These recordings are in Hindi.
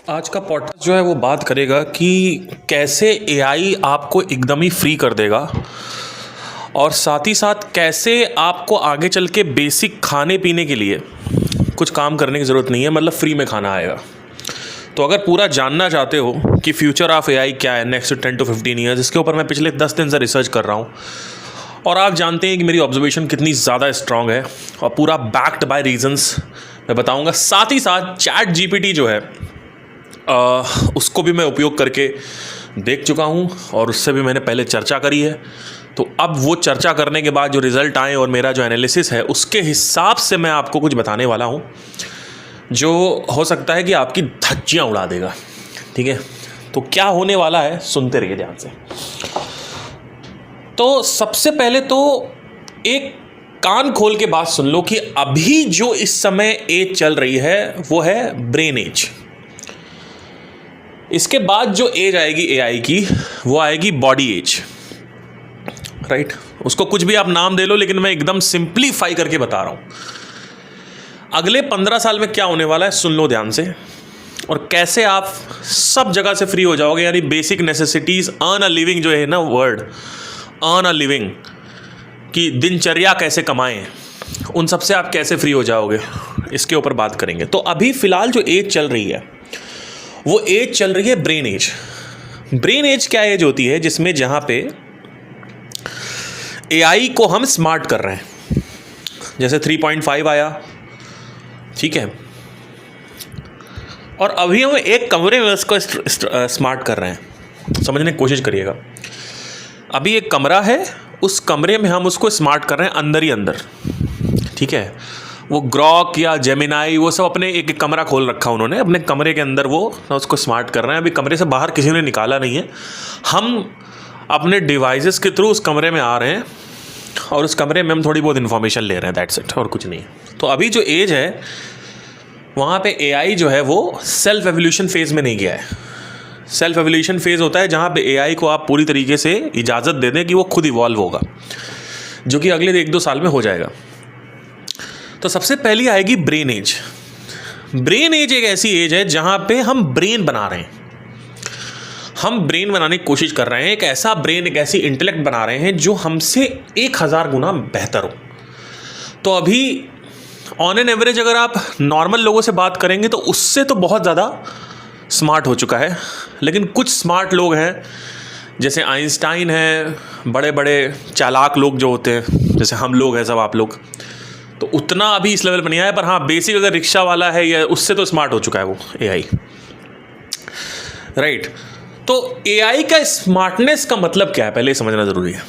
आज का पॉडकास्ट जो है वो बात करेगा कि कैसे एआई आपको एकदम ही फ्री कर देगा और साथ ही साथ कैसे आपको आगे चल के बेसिक खाने पीने के लिए कुछ काम करने की ज़रूरत नहीं है, मतलब फ्री में खाना आएगा। तो अगर पूरा जानना चाहते हो कि फ्यूचर ऑफ एआई क्या है नेक्स्ट 10 to 15 ईयर्स, इसके ऊपर मैं पिछले 10 दिन से रिसर्च कर रहा हूँ और आप जानते हैं कि मेरी ऑब्जर्वेशन कितनी ज़्यादा स्ट्रांग है और पूरा बैक्ड बाय रीजंस मैं बताऊँगा। साथ ही साथ चैट जीपीटी जो है उसको भी मैं उपयोग करके देख चुका हूँ और उससे भी मैंने पहले चर्चा करी है। तो अब वो चर्चा करने के बाद जो रिज़ल्ट आए और मेरा जो एनालिसिस है उसके हिसाब से मैं आपको कुछ बताने वाला हूँ जो हो सकता है कि आपकी धज्जियाँ उड़ा देगा। ठीक है, तो क्या होने वाला है सुनते रहिए ध्यान से। तो सबसे पहले तो एक कान खोल के बात सुन लो कि अभी जो इस समय एज चल रही है वो है ब्रेन एज। इसके बाद जो एज आएगी एआई की वो आएगी बॉडी एज, राइट। उसको कुछ भी आप नाम दे लो, लेकिन मैं एकदम सिंप्लीफाई करके बता रहा हूँ। अगले 15 साल में क्या होने वाला है सुन लो ध्यान से, और कैसे आप सब जगह से फ्री हो जाओगे। यानी basic necessities, earn a living जो है ना वर्ड, अर्न अ लिविंग की दिनचर्या कैसे कमाएं, उन सब से आप कैसे फ्री हो जाओगे, इसके ऊपर बात करेंगे। तो अभी फ़िलहाल जो एज चल रही है वो एज चल रही है ब्रेन एज। ब्रेन एज क्या एज होती है जिसमें जहाँ पे एआई को हम स्मार्ट कर रहे हैं। जैसे 3.5 आया, ठीक है, और अभी हम एक कमरे में उसको स्मार्ट कर रहे हैं। समझने की कोशिश करिएगा। अभी एक कमरा है, उस कमरे में हम उसको स्मार्ट कर रहे हैं अंदर ही अंदर। ठीक है, वो ग्रॉक या जेमिनाई वो सब अपने एक कमरा खोल रखा उन्होंने अपने कमरे के अंदर, वो उसको स्मार्ट कर रहे हैं। अभी कमरे से बाहर किसी ने निकाला नहीं है, हम अपने डिवाइसेस के थ्रू उस कमरे में आ रहे हैं और उस कमरे में हम थोड़ी बहुत इन्फॉर्मेशन ले रहे हैं, दैट्स इट, और कुछ नहीं है। तो अभी जो एज है वहाँ पे एआई जो है वो सेल्फ एवोल्यूशन फेज़ में नहीं गया है। सेल्फ एवोल्यूशन फेज़ होता है जहाँ पे एआई को आप पूरी तरीके से इजाज़त दे दें कि वो खुद इवॉल्व होगा, जो कि अगले 1-2 साल में हो जाएगा। तो सबसे पहली आएगी ब्रेन एज। ब्रेन एज एक ऐसी एज है जहाँ पे हम ब्रेन बना रहे हैं, हम ब्रेन बनाने की कोशिश कर रहे हैं। एक ऐसा ब्रेन, एक ऐसी इंटेलेक्ट बना रहे हैं जो हमसे 1000 गुना बेहतर हो। तो अभी ऑन एन एवरेज अगर आप नॉर्मल लोगों से बात करेंगे तो उससे तो बहुत ज़्यादा स्मार्ट हो चुका है। लेकिन कुछ स्मार्ट लोग हैं जैसे आइंस्टाइन हैं, बड़े बड़े चालाक लोग जो होते हैं, जैसे हम लोग हैं सब, आप लोग, तो उतना अभी इस लेवल पर नहीं आया। पर हाँ, बेसिक अगर रिक्शा वाला है या उससे तो स्मार्ट हो चुका है वो एआई, राइट। तो एआई का स्मार्टनेस का मतलब क्या है पहले समझना ज़रूरी है।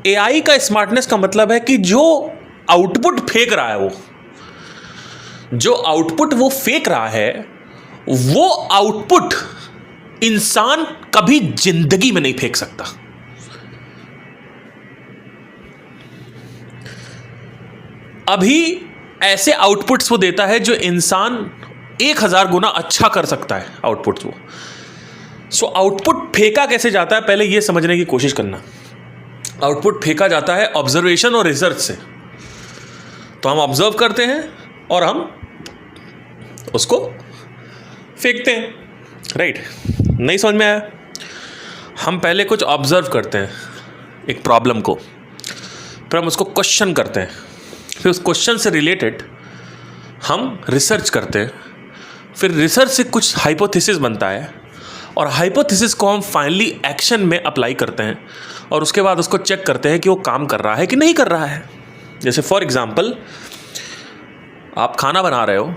एआई का स्मार्टनेस का मतलब है कि जो आउटपुट फेंक रहा है, वो जो आउटपुट वो फेंक रहा है, वो आउटपुट इंसान कभी जिंदगी में नहीं फेंक सकता। अभी ऐसे आउटपुट्स वो देता है जो इंसान 1000 गुना अच्छा कर सकता है आउटपुट्स वो। सो आउटपुट फेंका कैसे जाता है पहले ये समझने की कोशिश करना। आउटपुट फेंका जाता है ऑब्जर्वेशन और रिसर्च से। तो हम ऑब्जर्व करते हैं और हम उसको फेंकते हैं, राइट। नहीं समझ में आया? हम पहले कुछ ऑब्जर्व करते हैं एक प्रॉब्लम को, फिर हम उसको क्वेश्चन करते हैं, फिर उस क्वेश्चन से रिलेटेड हम रिसर्च करते हैं, फिर रिसर्च से कुछ हाइपोथेसिस बनता है और हाइपोथेसिस को हम फाइनली एक्शन में अप्लाई करते हैं और उसके बाद उसको चेक करते हैं कि वो काम कर रहा है कि नहीं कर रहा है। जैसे फॉर एग्जांपल, आप खाना बना रहे हो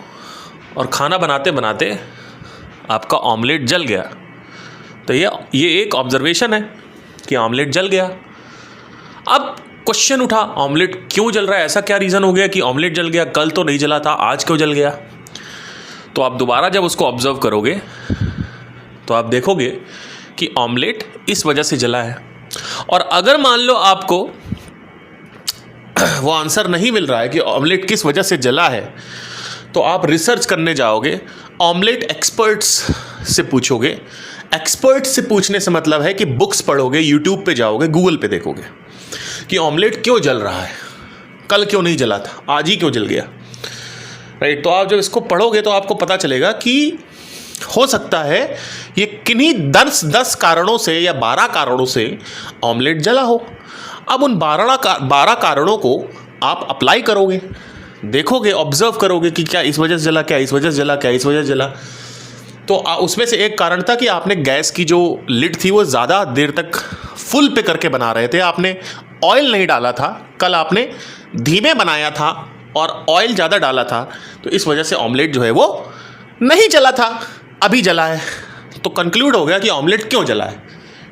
और खाना बनाते बनाते आपका ऑमलेट जल गया, तो ये एक ऑब्जर्वेशन है कि ऑमलेट जल गया। अब क्वेश्चन उठा, ऑमलेट क्यों जल रहा है, ऐसा क्या रीज़न हो गया कि ऑमलेट जल गया, कल तो नहीं जला था, आज क्यों जल गया। तो आप दोबारा जब उसको ऑब्जर्व करोगे तो आप देखोगे कि ऑमलेट इस वजह से जला है। और अगर मान लो आपको वो आंसर नहीं मिल रहा है कि ऑमलेट किस वजह से जला है, तो आप रिसर्च करने जाओगे, ऑमलेट एक्सपर्ट्स से पूछोगे। एक्सपर्ट्स से पूछने से मतलब है कि बुक्स पढ़ोगे, यूट्यूब पे जाओगे, गूगल पे देखोगे कि ऑमलेट क्यों जल रहा है, कल क्यों नहीं जला था, आज ही क्यों जल गया, राइट। तो आप जब इसको पढ़ोगे तो आपको पता चलेगा कि हो सकता है ये किन्हीं 10 कारणों से या 12 कारणों से ऑमलेट जला हो। अब उन 12 कारणों को आप अप्लाई करोगे, देखोगे, ऑब्जर्व करोगे कि क्या इस वजह से जला, क्या इस वजह से जला, क्या इस वजह से जला। तो उसमें से एक कारण था कि आपने गैस की जो लिड थी वो ज़्यादा देर तक फुल पे करके बना रहे थे, आपने ऑयल नहीं डाला था, कल आपने धीमे बनाया था और ऑयल ज़्यादा डाला था, तो इस वजह से ऑमलेट जो है वो नहीं जला था, अभी जला है। तो कंक्लूड हो गया कि ऑमलेट क्यों जला है।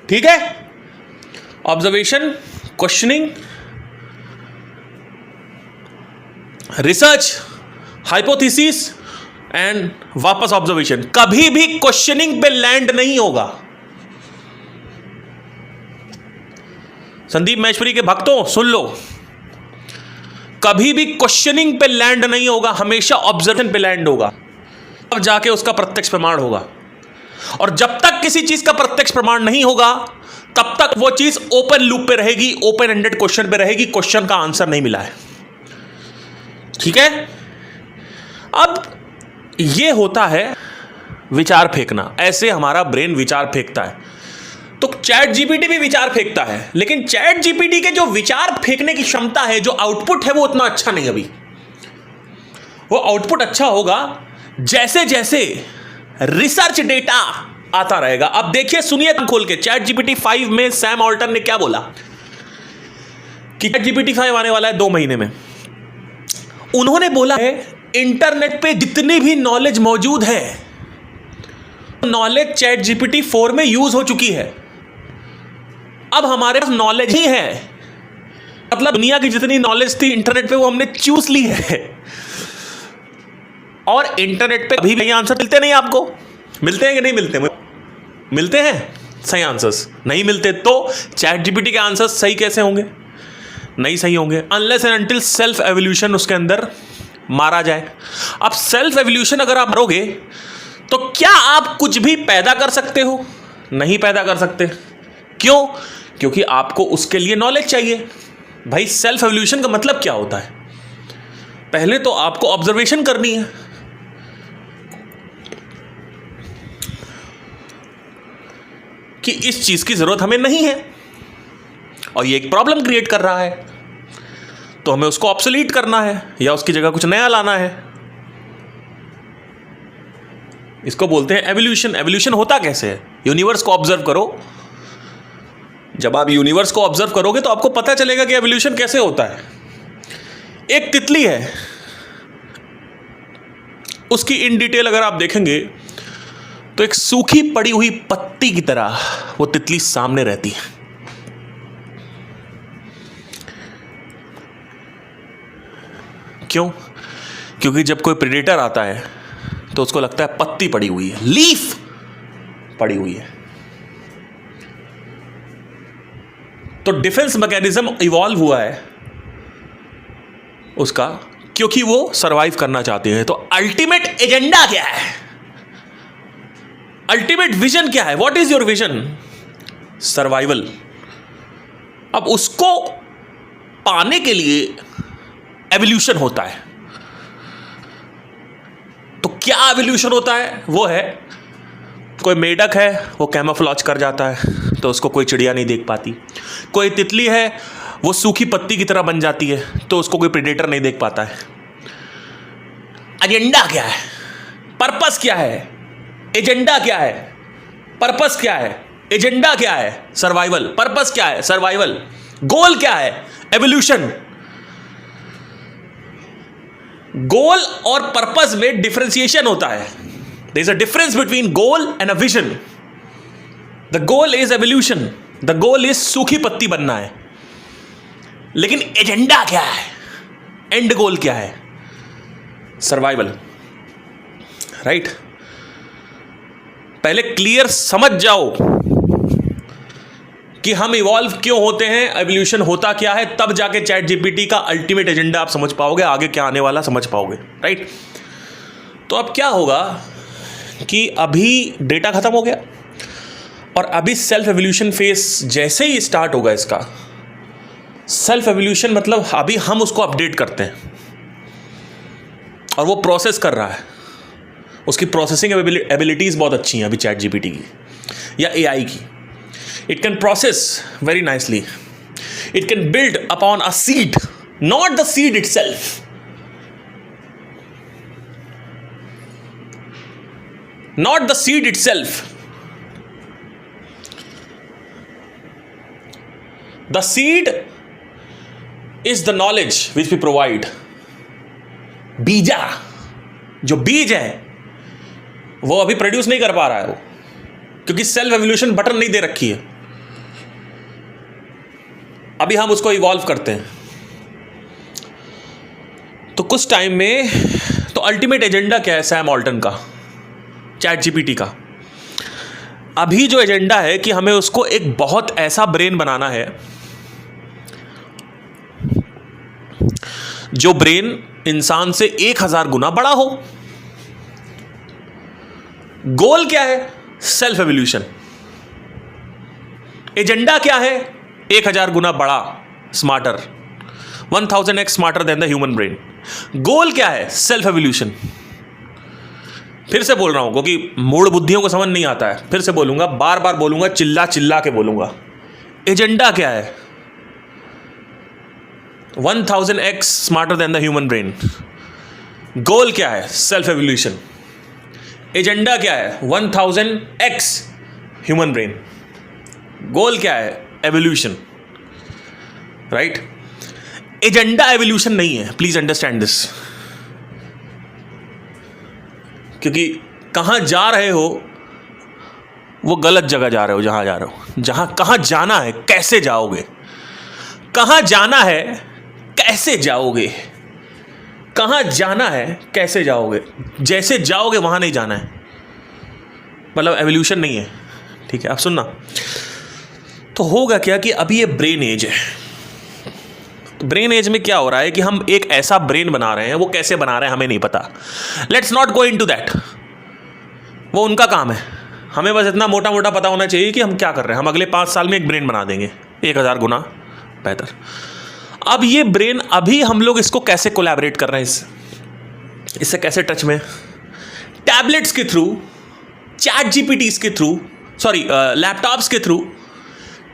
ठीक है, observation, questioning, research, hypothesis and वापस ऑब्जर्वेशन। कभी भी क्वेश्चनिंग पे लैंड नहीं होगा। संदीप महेश्वरी के भक्तों सुन लो, कभी भी क्वेश्चनिंग पे लैंड नहीं होगा, हमेशा ऑब्जर्वेशन पे लैंड होगा, अब जाके उसका प्रत्यक्ष प्रमाण होगा। और जब तक किसी चीज का प्रत्यक्ष प्रमाण नहीं होगा तब तक वो चीज ओपन लूप पे रहेगी, ओपन एंडेड क्वेश्चन पे रहेगी, क्वेश्चन का आंसर नहीं मिला है। ठीक है, अब ये होता है विचार फेंकना, ऐसे हमारा ब्रेन विचार फेंकता है। तो चैट जीपीटी भी विचार फेंकता है, लेकिन चैट जीपीटी के जो विचार फेंकने की क्षमता है, जो आउटपुट है, वो उतना अच्छा नहीं। अभी वो आउटपुट अच्छा होगा जैसे जैसे रिसर्च डेटा आता रहेगा। अब देखिए, सुनिए खोल के, चैट जीपीटी 5 में सैम ऑल्टन ने क्या बोला कि चैट जीपीटी 5 आने वाला है 2 महीने में। उन्होंने बोला है इंटरनेट पे जितनी भी नॉलेज मौजूद है, नॉलेज चैट जीपीटी 4 में यूज हो चुकी है। अब हमारे पास नॉलेज ही है, मतलब दुनिया की जितनी नॉलेज थी इंटरनेट पे वो हमने चूस ली है। और इंटरनेट पे कभी भी आंसर मिलते नहीं, आपको मिलते हैं कि नहीं मिलते? मिलते हैं सही आंसर्स, नहीं मिलते तो चैट जीपीटी के आंसर्स सही कैसे होंगे? नहीं सही होंगे, unless and until self evolution उसके अंदर मारा जाए। अब सेल्फ एवोल्यूशन अगर आप मारोगे तो क्या आप कुछ भी पैदा कर सकते हो? नहीं पैदा कर सकते। क्यों? क्योंकि आपको उसके लिए नॉलेज चाहिए। भाई सेल्फ एवोल्यूशन का मतलब क्या होता है? पहले तो आपको ऑब्जर्वेशन करनी है कि इस चीज की जरूरत हमें नहीं है और ये एक प्रॉब्लम क्रिएट कर रहा है, तो हमें उसको ऑब्सोलीट करना है या उसकी जगह कुछ नया लाना है। इसको बोलते हैं एवोल्यूशन। एवोल्यूशन होता कैसे है? यूनिवर्स को ऑब्जर्व करो। जब आप यूनिवर्स को ऑब्जर्व करोगे तो आपको पता चलेगा कि एवोल्यूशन कैसे होता है। एक तितली है, उसकी इन डिटेल अगर आप देखेंगे तो एक सूखी पड़ी हुई पत्ती की तरह वो तितली सामने रहती है। क्यों? क्योंकि जब कोई प्रेडेटर आता है तो उसको लगता है पत्ती पड़ी हुई है, लीफ पड़ी हुई है। तो डिफेंस मैकेनिज्म इवॉल्व हुआ है उसका, क्योंकि वो सरवाइव करना चाहते हैं। तो अल्टीमेट एजेंडा क्या है? अल्टीमेट विजन क्या है? What is your vision? Survival. अब उसको पाने के लिए एवोल्यूशन होता है। तो क्या एवोल्यूशन होता है? वो है, कोई मेढक है वो कैमोफ्लेज कर जाता है तो उसको कोई चिड़िया नहीं देख पाती। कोई तितली है वो सूखी पत्ती की तरह बन जाती है तो उसको कोई प्रेडेटर नहीं देख पाता है। एजेंडा क्या है? पर्पस क्या है? एजेंडा क्या है? पर्पस क्या है? एजेंडा क्या है? सर्वाइवल। पर्पस क्या है? सर्वाइवल। गोल क्या है? एवोल्यूशन। गोल और पर्पस में डिफरेंशिएशन होता है। There is a difference between goal and a vision. The goal is evolution, the goal is सूखी पत्ती बनना है, लेकिन एजेंडा क्या है? एंड गोल क्या है? सर्वाइवल। राइट? पहले क्लियर समझ जाओ कि हम इवॉल्व क्यों होते हैं, एवोल्यूशन होता क्या है, तब जाके चैट जीपीटी का अल्टीमेट एजेंडा आप समझ पाओगे, आगे क्या आने वाला समझ पाओगे। राइट? तो अब क्या होगा कि अभी डेटा खत्म हो गया और अभी सेल्फ एवोल्यूशन फेज जैसे ही स्टार्ट होगा इसका। सेल्फ एवोल्यूशन मतलब अभी हम उसको अपडेट करते हैं और वो प्रोसेस कर रहा है, उसकी प्रोसेसिंग एबिलिटीज़ बहुत अच्छी हैं अभी चैट जीपीटी की या एआई की. It can process very nicely. It can build upon a seed, not the seed itself. Not the seed itself. The seed is the knowledge which we provide. बीजा, जो बीज है वो अभी प्रोड्यूस नहीं कर पा रहा है वो, क्योंकि सेल्फ एवोल्यूशन बटन नहीं दे रखी है. अभी हम उसको इवॉल्व करते हैं. तो कुछ टाइम में तो अल्टीमेट एजेंडा क्या है सैम ऑल्टन का, चैट जीपीटी का? अभी जो एजेंडा है कि हमें उसको एक बहुत ऐसा ब्रेन बनाना है जो ब्रेन इंसान से 1000 गुना बड़ा हो. गोल क्या है? Self evolution. एजेंडा क्या है? 1000 गुना बड़ा, smarter, 1000x smarter than the human brain. Goal क्या है? Self evolution. फिर से बोल रहा हूं क्योंकि मूढ़ बुद्धियों को समझ नहीं आता है. फिर से बोलूंगा, बार बार बोलूंगा, चिल्ला चिल्ला के बोलूंगा. एजेंडा क्या है? 1000x smarter than the human brain. Goal क्या है? Self evolution. एजेंडा क्या है? 1000x human brain. गोल क्या है? एवोल्यूशन. राइट? एजेंडा एवोल्यूशन नहीं है. Please understand this. क्योंकि कहाँ जा रहे हो वो गलत जगह जा रहे हो. जहाँ जा रहे हो, कहाँ जाना है, कैसे जाओगे, कहाँ जाना है, कैसे जाओगे, कहाँ जाना है, कैसे जाओगे. जैसे जाओगे वहाँ नहीं जाना है, मतलब एवोल्यूशन नहीं है. ठीक है, अब सुनना. तो होगा क्या कि अभी ये ब्रेन एज है. ब्रेन एज में क्या हो रहा है कि हम एक ऐसा ब्रेन बना रहे हैं. वो कैसे बना रहे हैं हमें नहीं पता. Let's not go into that. वो उनका काम है. हमें बस इतना मोटा मोटा पता होना चाहिए कि हम क्या कर रहे हैं. हम अगले 5 साल में एक ब्रेन बना देंगे 1000 गुना बेहतर. अब ये ब्रेन, अभी हम लोग इसको कैसे कोलैबोरेट कर रहे हैं, इससे कैसे टच में? टैबलेट्स के थ्रू, चैट जीपीटीज के थ्रू, सॉरी लैपटॉप्स के थ्रू,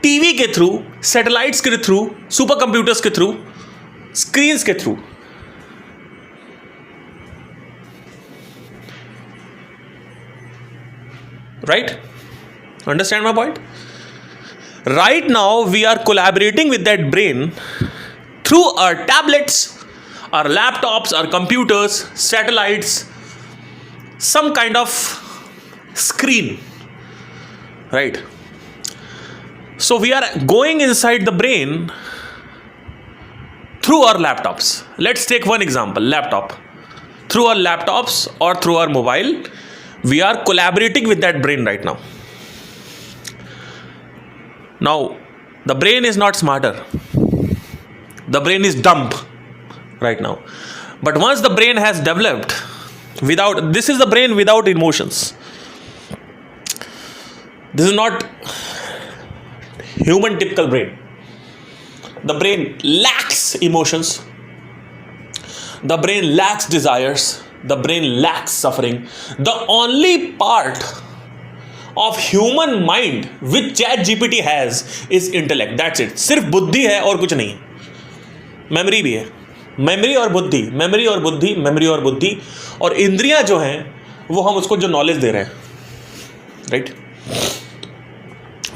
टीवी के थ्रू, सैटेलाइट्स के थ्रू, सुपर कंप्यूटर्स के थ्रू, स्क्रीन्स के through. Right? Understand my point? Right now we are collaborating with that brain through our tablets, our laptops, our computers, satellites, some kind of screen. Right? So we are going inside the brain through our laptops. Let's take one example, laptop. Through our laptops or through our mobile, we are collaborating with that brain right now. Now, the brain is not smarter. The brain is dumb right now. But once the brain has developed, this is the brain without emotions. This is not human typical brain. The brain lacks emotions. The brain lacks desires. The brain lacks suffering. The only part of human mind which chat gpt has is intellect. That's it. सिर्फ बुद्धि है और कुछ नहीं. मेमोरी भी है. मेमोरी और बुद्धि, मेमोरी और बुद्धि, मेमोरी और बुद्धि, और इंद्रियां जो हैं वो हम उसको जो नॉलेज दे रहे हैं. Right?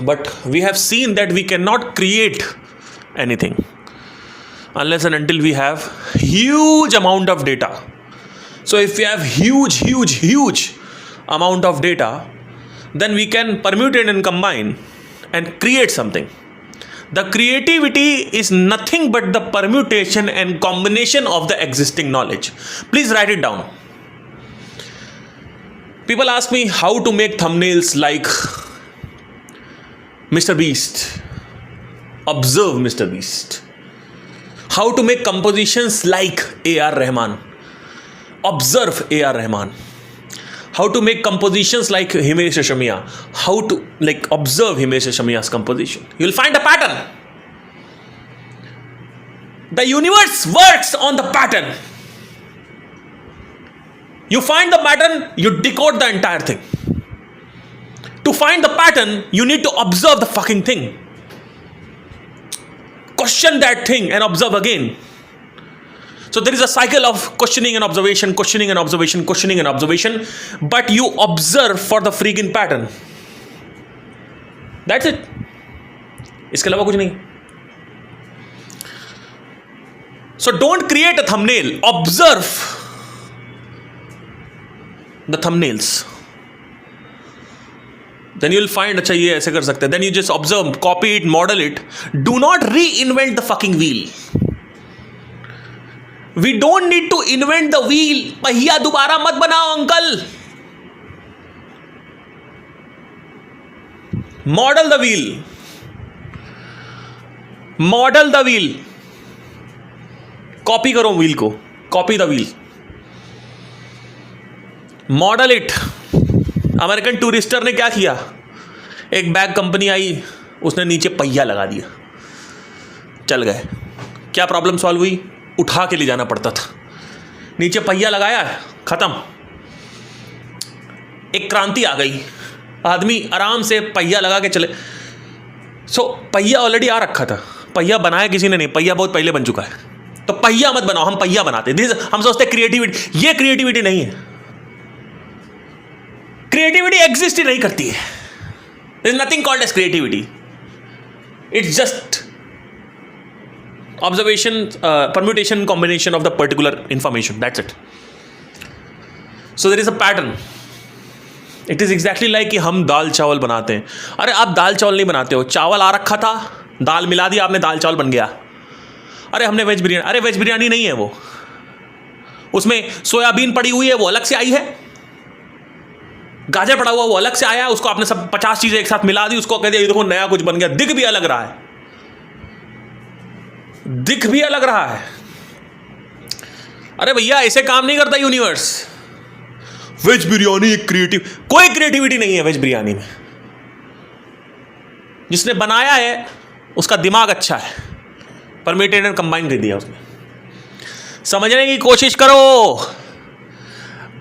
But we have seen that we cannot create anything unless and until we have huge amount of data. So if we have huge amount of data, then we can permutate and combine and create something. The creativity is nothing but the permutation and combination of the existing knowledge. Please write it down. People ask me how to make thumbnails like Mr. Beast. Observe Mr. Beast. How to make compositions like A.R. Rahman. Observe A.R. Rahman. How to make compositions like Himesh Reshammiya. How to observe Himesh Reshammiya's composition. You will find a pattern. The universe works on the pattern. You find the pattern, you decode the entire thing. To find the pattern, you need to observe the fucking thing. Question that thing and observe again. So there is a cycle of questioning and observation, questioning and observation, questioning and observation, but you observe for the freaking pattern. That's it. इसके अलावा कुछ नहीं. So don't create a thumbnail. Observe the thumbnails. Then you'll find, अच्छा ये ऐसे कर सकते हैं. Then you just observe, copy it, model it. Do not reinvent the fucking wheel. We don't need to invent the wheel. पहिया दोबारा मत बनाओ uncle. Model the wheel. Model the wheel. Copy करो व्हील को. Copy the wheel. Model it. American Tourister ने क्या किया? एक बैग कंपनी आई, उसने नीचे पहिया लगा दिया, चल गए. क्या प्रॉब्लम सॉल्व हुई? उठा के ले जाना पड़ता था. नीचे पहिया लगाया, खत्म. एक क्रांति आ गई. आदमी आराम से पहिया लगा के चले. पहिया ऑलरेडी आ रखा था. पहिया बनाया किसी ने नहीं. पहिया बहुत पहले बन चुका है. तो पहिया मत बनाओ, हम पहिया बनाते. हम सोचते क्रिएटिविटी. ये क्रिएटिविटी नहीं है. क्रिएटिविटी एग्जिस्ट ही नहीं करती है. There is nothing called as creativity. It's just observation, permutation, combination of the particular information. That's it. So there is a pattern. It is exactly like कि हम दाल चावल बनाते हैं. अरे आप दाल चावल नहीं बनाते हो. चावल आ रखा था, दाल मिला दिया आपने, दाल चावल बन गया. अरे हमने वेज बिरयानी. अरे वेज बिरयानी नहीं है वो. उसमें सोयाबीन पड़ी हुई है, वो अलग से आई है. गाजर पड़ा हुआ वो अलग से आया. उसको आपने सब 50 चीजें एक साथ मिला दी, उसको कह दिया ये देखो नया कुछ बन गया. दिख भी अलग रहा है. दिख भी अलग रहा है. अरे भैया ऐसे काम नहीं करता यूनिवर्स. वेज बिरयानी एक क्रिएटिव. कोई क्रिएटिविटी नहीं है वेज बिरयानी में. जिसने बनाया है उसका दिमाग अच्छा है. परमिटेड एंड कंबाइन कर दिया उसने. समझने की कोशिश करो.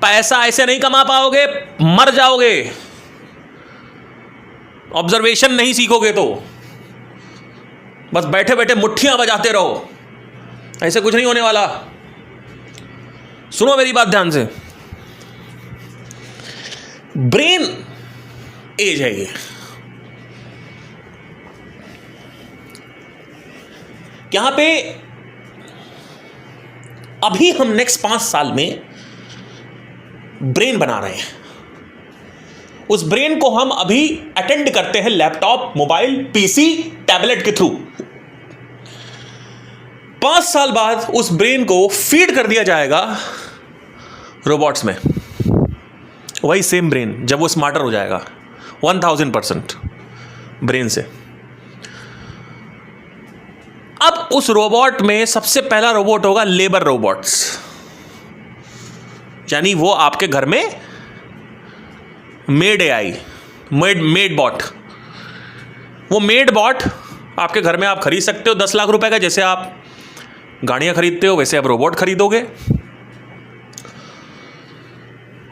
पैसा ऐसे नहीं कमा पाओगे, मर जाओगे. ऑब्जर्वेशन नहीं सीखोगे तो बस बैठे बैठे मुट्ठियां बजाते रहो. ऐसे कुछ नहीं होने वाला. सुनो मेरी बात ध्यान से. ब्रेन एज है ये. यहां पे अभी हम नेक्स्ट 5 साल में ब्रेन बना रहे हैं. उस ब्रेन को हम अभी अटेंड करते हैं लैपटॉप, मोबाइल, पीसी, टैबलेट के थ्रू. 5 साल बाद उस ब्रेन को फीड कर दिया जाएगा रोबोट्स में. वही सेम ब्रेन जब वो स्मार्टर हो जाएगा 1000% ब्रेन से. अब उस रोबोट में सबसे पहला रोबोट होगा लेबर रोबोट्स. यानी वो आपके घर में मेड एआई, मेड बॉट. वो मेड बॉट आपके घर में आप खरीद सकते हो 10 लाख रुपए का. जैसे आप गाड़ियां खरीदते हो वैसे आप रोबोट खरीदोगे.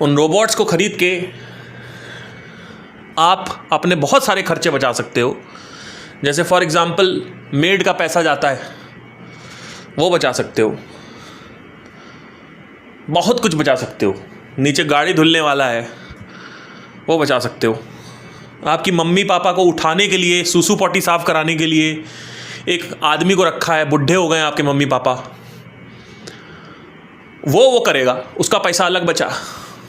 उन रोबोट्स को खरीद के आप अपने बहुत सारे खर्चे बचा सकते हो. जैसे फॉर एग्जांपल मेड का पैसा जाता है वो बचा सकते हो. बहुत कुछ बचा सकते हो. नीचे गाड़ी धुलने वाला है वो बचा सकते हो. आपकी मम्मी पापा को उठाने के लिए, सूसू पॉटी साफ कराने के लिए एक आदमी को रखा है. बुढ़े हो गए आपके मम्मी पापा, वो करेगा, उसका पैसा अलग बचा.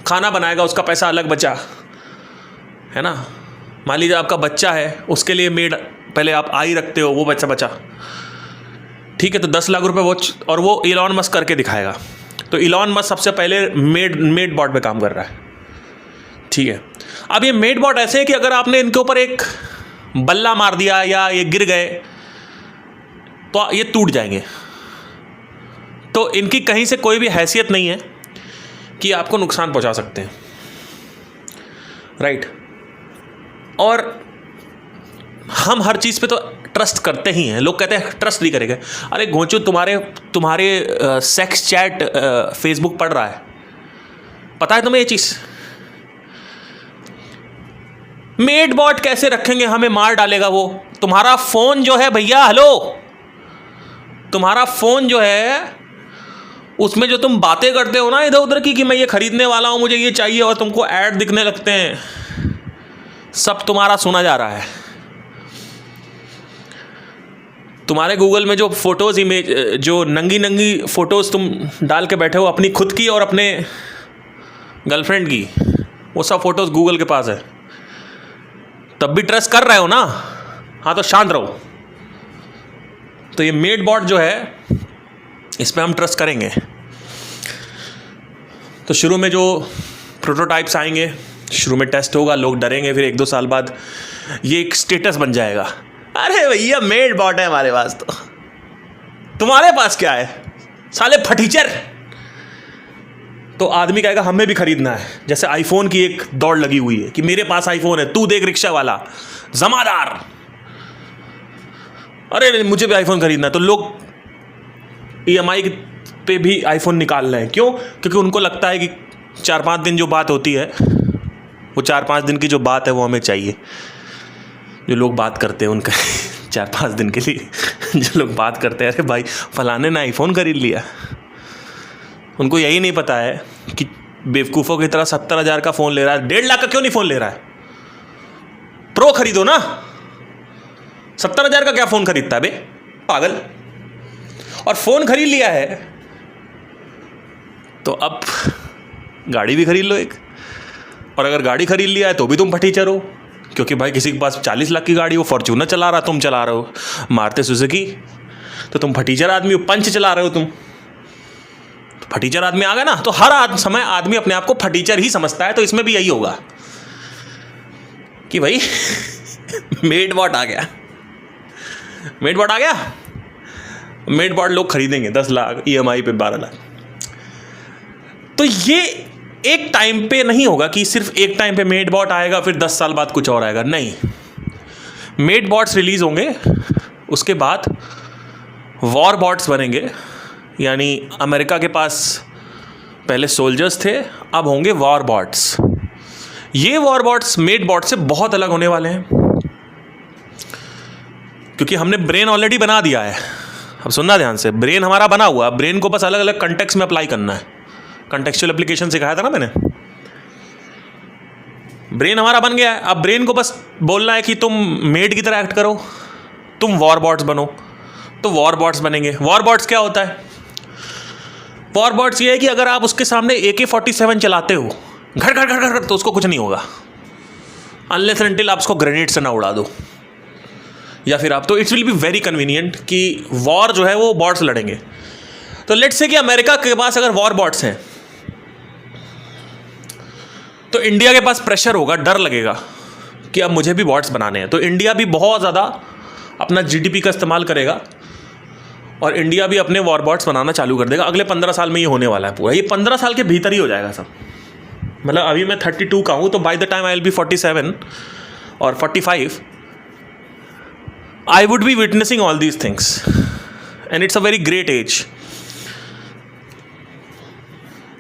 खाना बनाएगा, उसका पैसा अलग बचा, है ना. मान लीजिए आपका बच्चा है, उसके लिए मेड पहले आप आई रखते हो, वो बचा. ठीक है, तो 10 लाख रुपए वो, और वो इलॉन मस्क करके दिखाएगा. तो इलॉन मस्क सबसे पहले मेड बॉट पे काम कर रहा है. ठीक है. अब ये मेड बॉट ऐसे है कि अगर आपने इनके ऊपर एक बल्ला मार दिया या ये गिर गए तो ये टूट जाएंगे. तो इनकी कहीं से कोई भी हैसियत नहीं है कि आपको नुकसान पहुंचा सकते हैं. राइट. और हम हर चीज़ पे तो ट्रस्ट करते ही हैं. लोग कहते हैं ट्रस्ट नहीं करेंगे. अरे घोंचू, तुम्हारे सेक्स चैट फेसबुक पढ़ रहा है, पता है तुम्हें ये चीज? मेड बॉट कैसे रखेंगे, हमें मार डालेगा वो। तुम्हारा फोन जो है भैया, हेलो, तुम्हारा फोन जो है उसमें जो तुम बातें करते हो ना इधर उधर की कि मैं ये खरीदने वाला हूं, मुझे ये चाहिए, और तुमको ऐड दिखने लगते हैं, सब तुम्हारा सुना जा रहा है। तुम्हारे गूगल में जो फोटोज इमेज, जो नंगी नंगी फोटोज तुम डाल के बैठे हो अपनी खुद की और अपने गर्लफ्रेंड की, वो सब फोटोज गूगल के पास है। तब भी ट्रस्ट कर रहे हो ना? हाँ तो शांत रहो। तो ये मेड बॉट जो है इस पर हम ट्रस्ट करेंगे। तो शुरू में जो प्रोटोटाइप्स आएंगे, शुरू में टेस्ट होगा, लोग डरेंगे, फिर 1-2 साल बाद ये एक स्टेटस बन जाएगा, अरे भैया मेड बॉट है हमारे पास। तो तुम्हारे पास क्या है साले फटीचर? तो आदमी कहेगा हमें भी खरीदना है। जैसे आईफोन की एक दौड़ लगी हुई है कि मेरे पास आईफोन है, तू देख रिक्शा वाला जमादार, अरे मुझे भी आईफोन खरीदना है। तो लोग EMI पे भी आईफोन निकाल रहे हैं। क्यों? क्योंकि उनको लगता है कि 4-5 दिन जो बात होती है, वो 4-5 दिन की जो बात है वो हमें चाहिए। जो लोग बात करते हैं उनका 4-5 दिन के लिए जो लोग बात करते हैं, अरे भाई फलाने ने आईफोन खरीद लिया, उनको यही नहीं पता है कि बेवकूफ़ों की तरह 70,000 का फ़ोन ले रहा है, 1.5 लाख का क्यों नहीं फ़ोन ले रहा है? प्रो खरीदो ना। 70,000 का क्या फ़ोन खरीदता है बे पागल? और फ़ोन खरीद लिया है तो अब गाड़ी भी खरीद लो एक। और अगर गाड़ी खरीद लिया है तो भी तुम फटीचर हो, क्योंकि भाई किसी के पास 40 लाख की गाड़ी, वो फॉर्च्यूनर चला रहा, तुम चला रहे हो मारुति सुजुकी, तो तुम फटीचर आदमी हो। पंच चला रहे हो तुम, फटीचर आदमी आ गया ना। तो हर समय आदमी अपने आप को फटीचर ही समझता है। तो इसमें भी यही होगा कि भाई मेड बॉट आ गया, मेड बॉट आ गया, मेड बॉट लोग खरीदेंगे 10 लाख, EMI पे 12 लाख। तो ये एक टाइम पे नहीं होगा कि सिर्फ एक टाइम पे मेड बॉट आएगा फिर 10 साल बाद कुछ और आएगा, नहीं। मेड बॉट्स रिलीज होंगे, उसके बाद वॉर बॉट्स बनेंगे। यानी अमेरिका के पास पहले सोल्जर्स थे, अब होंगे वॉर बॉट्स। ये वॉर बॉट्स मेड बॉट से बहुत अलग होने वाले हैं, क्योंकि हमने ब्रेन ऑलरेडी बना दिया है। अब सुनना ध्यान से, ब्रेन हमारा बना हुआ, ब्रेन को बस अलग अलग कंटेक्स्ट में अप्लाई करना है। कंटेक्चुअल एप्लीकेशन सिखाया था ना मैंने। ब्रेन हमारा बन गया है, अब ब्रेन को बस बोलना है कि तुम मेड की तरह एक्ट करो, तुम वॉर बॉट्स बनो। तो वॉर बॉट्स बनेंगे। वॉर बॉट्स क्या होता है? वॉर बॉट्स ये है कि अगर आप उसके सामने AK-47 चलाते हो घर घर घर घर, तो उसको कुछ नहीं होगा, अनलेस एंड अनटिल आप उसको ग्रेनेड से ना उड़ा दो, या फिर आप, तो it's will be very convenient कि वॉर जो है वो बॉट्स लड़ेंगे। तो लेट्स से कि अमेरिका के पास अगर वॉर बॉट्स हैं, तो इंडिया के पास प्रेशर होगा, डर लगेगा कि अब मुझे भी बॉट्स बनाने हैं। तो इंडिया भी बहुत ज़्यादा अपना GDP का इस्तेमाल करेगा और इंडिया भी अपने वॉर बॉट्स बनाना चालू कर देगा। अगले 15 साल में ये होने वाला है पूरा। ये 15 साल के भीतर ही हो जाएगा सब। मतलब अभी मैं 32 का हूँ, तो by the time I will be 47 और 45, I would be witnessing all these things and it's a very great age.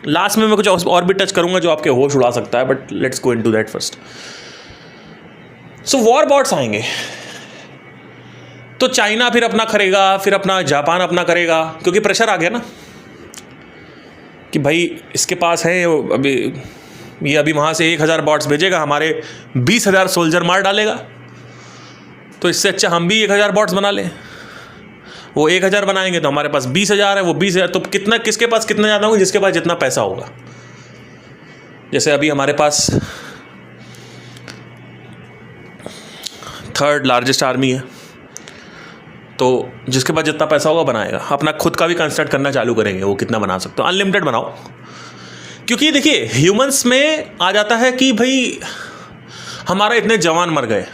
Last में मैं कुछ और भी टच करूंगा जो आपके होश उड़ा सकता है, but let's go into that first. So war bots आएंगे, तो चाइना फिर अपना करेगा, फिर अपना जापान अपना करेगा, क्योंकि प्रेशर आ गया ना कि भाई इसके पास है अभी, ये अभी वहाँ से 1000 बॉट्स भेजेगा, हमारे 20,000 सोल्जर मार डालेगा। तो इससे अच्छा हम भी 1000 बॉट्स बना लें। वो 1000 बनाएंगे तो हमारे पास 20,000 है, वो 20,000 तो कितना, किसके पास कितना ज़्यादा होगा? जिसके पास जितना पैसा होगा। जैसे अभी हमारे पास 3rd लार्जेस्ट आर्मी है, तो जिसके पास जितना पैसा होगा बनाएगा। अपना खुद का भी कंस्ट्रक्ट करना चालू करेंगे, वो कितना बना सकते हो, अनलिमिटेड बनाओ। क्योंकि देखिए ह्यूमंस में आ जाता है कि भाई हमारा इतने जवान मर गए,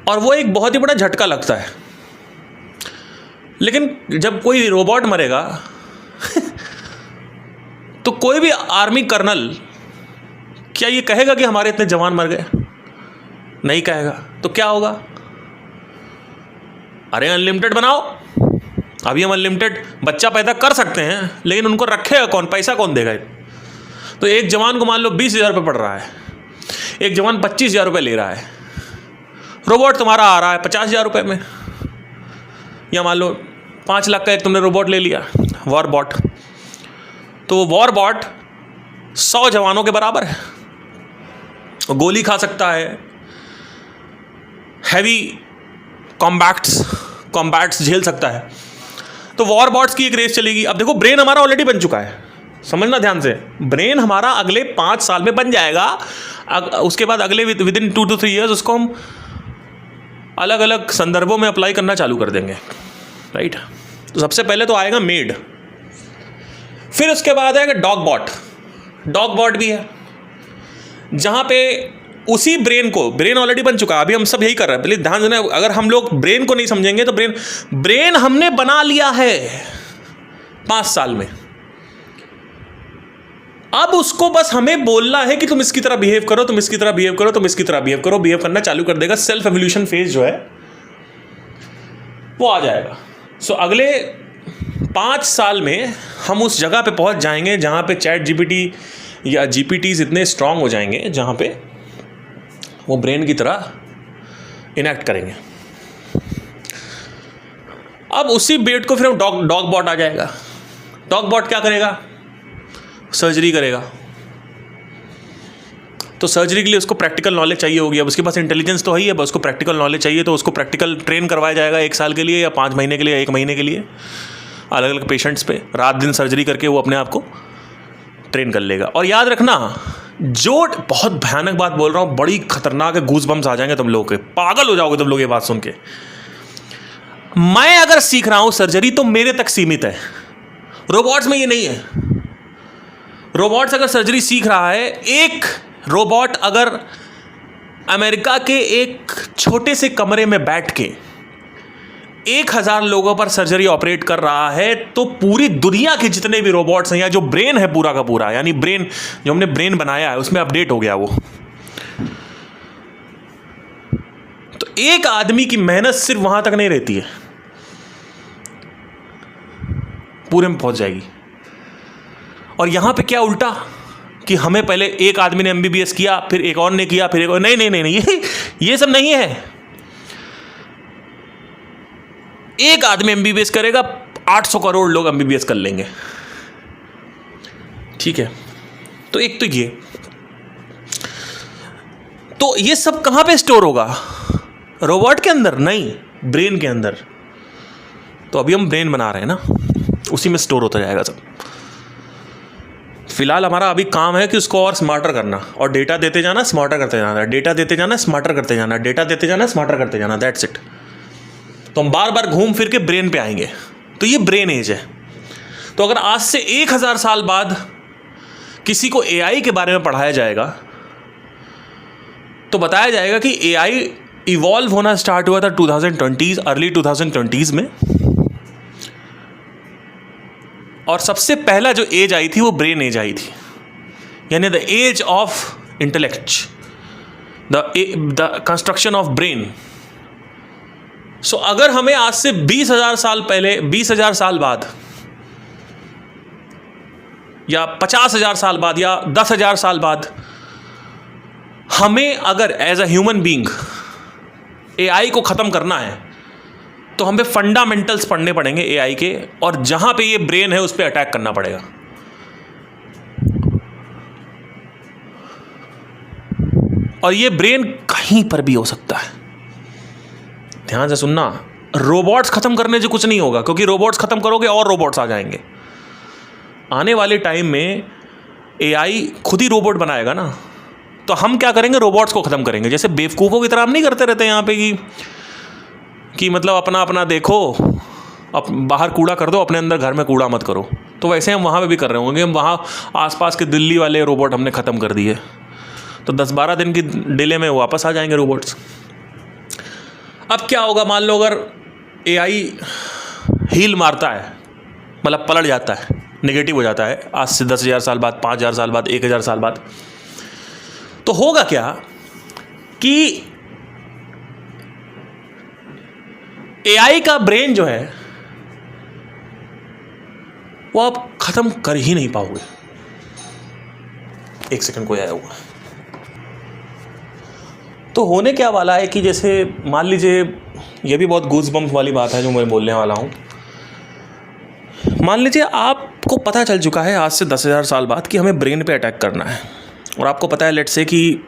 और वो एक बहुत ही बड़ा झटका लगता है। लेकिन जब कोई रोबोट मरेगा तो कोई भी आर्मी कर्नल क्या ये कहेगा कि हमारे इतने जवान मर गए? नहीं कहेगा। तो क्या होगा? अरे अनलिमिटेड बनाओ, अभी हम अनलिमिटेड बच्चा पैदा कर सकते हैं, लेकिन उनको रखेगा कौन, पैसा कौन देगा? तो एक जवान को मान लो 20,000 रुपये पड़ रहा है, एक जवान 25,000 रुपये ले रहा है, रोबोट तुम्हारा आ रहा है 50,000 रुपये में, या मान लो 5 लाख का एक तुमने रोबोट ले लिया, वॉर बॉट, तो वो वॉर बॉट 100 जवानों के बराबर है, गोली खा सकता है, हैवी कॉम्बैट्स झेल सकता है। तो वॉर बॉट्स की एक रेस चलेगी। अब देखो ब्रेन हमारा ऑलरेडी बन चुका है, समझना ध्यान से, ब्रेन हमारा अगले 5 साल में बन जाएगा। उसके बाद अगले विदिन 2 to 3 ईयर्स उसको हम अलग अलग संदर्भों में अप्लाई करना चालू कर देंगे, राइट। तो सबसे पहले तो आएगा मेड, फिर उसके बाद आएगा डॉग बॉट भी है, जहाँ पे उसी ब्रेन को, ब्रेन ऑलरेडी बन चुका है, अभी हम सब यही कर रहे हैं, पहले ध्यान देना। अगर हम लोग ब्रेन को नहीं समझेंगे तो ब्रेन हमने बना लिया है 5 साल में, अब उसको बस हमें बोलना है कि तुम इसकी तरह बिहेव करो, तुम इसकी तरह बिहेव करो, तुम इसकी तरह बिहेव करो, बिहेव करना चालू कर देगा। सेल्फ एवोल्यूशन फेज जो है वो आ जाएगा। सो अगले 5 साल में हम उस जगह पे पहुंच जाएंगे जहां पे चैट जीपीटी या जीपीटीज इतने स्ट्रांग हो जाएंगे जहां पे वो ब्रेन की तरह इनैक्ट करेंगे। अब उसी बेट को फिर हम डॉग बॉट आ जाएगा। डॉग बॉट क्या करेगा? सर्जरी करेगा। तो सर्जरी के लिए उसको प्रैक्टिकल नॉलेज चाहिए होगी। अब उसके पास इंटेलिजेंस तो है ही है, उसको प्रैक्टिकल नॉलेज चाहिए, तो उसको प्रैक्टिकल ट्रेन करवाया जाएगा 1 साल के लिए या 5 महीने के लिए, 1 महीने के लिए, अलग अलग पेशेंट्स पे रात दिन सर्जरी करके वो अपने आप को ट्रेन कर लेगा। और याद रखना, जो बहुत भयानक बात बोल रहा हूँ, बड़ी खतरनाक है, गूज बम्स आ जाएंगे तुम लोगों के, पागल हो जाओगे तुम लोग ये बात सुन के। मैं अगर सीख रहा हूँ सर्जरी तो मेरे तक सीमित है, रोबोट्स में ये नहीं है। रोबोट्स अगर सर्जरी सीख रहा है, एक रोबोट अगर अमेरिका के एक छोटे से कमरे में बैठ के 1000 लोगों पर सर्जरी ऑपरेट कर रहा है, तो पूरी दुनिया के जितने भी रोबोट्स हैं या जो ब्रेन है पूरा का पूरा, यानी ब्रेन जो हमने ब्रेन बनाया है उसमें अपडेट हो गया वो, तो एक आदमी की मेहनत सिर्फ वहां तक नहीं रहती है, पूरे में पहुंच जाएगी। और यहां पे क्या उल्टा कि हमें पहले एक आदमी ने एमबीबीएस किया, फिर एक और ने किया, फिर एक और, नहीं, ये सब नहीं है। एक आदमी एमबीबीएस करेगा, 800 करोड़ लोग एमबीबीएस कर लेंगे, ठीक है। तो एक तो ये सब कहां पे स्टोर होगा? रोबोट के अंदर नहीं, ब्रेन के अंदर। तो अभी हम ब्रेन बना रहे हैं ना, उसी में स्टोर होता जाएगा सब। फिलहाल हमारा अभी काम है कि उसको और स्मार्टर करना, और डेटा देते जाना, स्मार्टर करते जाना, डेटा देते जाना, स्मार्टर करते जाना, डेटा देते जाना, स्मार्टर करते जाना, दैट्स इट। तो हम बार बार घूम फिर के ब्रेन पे आएंगे। तो ये ब्रेन एज है। तो अगर आज से 1000 साल बाद किसी को एआई के बारे में पढ़ाया जाएगा, तो बताया जाएगा कि एआई इवॉल्व होना स्टार्ट हुआ था 2020s, अर्ली 2020s में, और सबसे पहला जो एज आई थी वो ब्रेन एज आई थी, यानी the age of intellect, the construction of brain. So अगर हमें आज से 20,000 साल पहले, 20,000 साल बाद, या 50,000 साल बाद, या 10,000 साल बाद हमें अगर as a human being AI को ख़त्म करना है, तो हमें फंडामेंटल्स पढ़ने पड़ेंगे एआई के, और जहां पे ये ब्रेन है उस पर अटैक करना पड़ेगा। और ये ब्रेन कहीं पर भी हो सकता है, ध्यान से सुनना। रोबोट्स खत्म करने से कुछ नहीं होगा, क्योंकि रोबोट्स खत्म करोगे और रोबोट्स आ जाएंगे। आने वाले टाइम में एआई खुद ही रोबोट बनाएगा ना, तो हम क्या करेंगे? रोबोट्स को खत्म करेंगे। जैसे बेवकूफ़ों की तरह हम नहीं करते रहते यहाँ पे कि मतलब अपना अपना देखो, बाहर कूड़ा कर दो, अपने अंदर घर में कूड़ा मत करो। तो वैसे हम वहाँ पे भी कर रहे होंगे। हम वहाँ आसपास के दिल्ली वाले रोबोट हमने ख़त्म कर दिए, तो 10-12 दिन की डिले में वापस आ जाएंगे रोबोट्स। अब क्या होगा? मान लो अगर एआई हील मारता है, मतलब पलट जाता है, नेगेटिव हो जाता है आज से 10,000 साल बाद, 5,000 साल बाद, 1,000 साल बाद, तो होगा क्या कि एआई का ब्रेन जो है वो आप ख़त्म कर ही नहीं पाओगे। एक सेकंड कोई आया हुआ। तो होने क्या वाला है कि जैसे मान लीजिए, ये भी बहुत गूज़ बम्प वाली बात है जो मैं बोलने वाला हूँ। मान लीजिए आपको पता चल चुका है आज से 10,000 साल बाद कि हमें ब्रेन पे अटैक करना है, और आपको पता है लेट्स से कि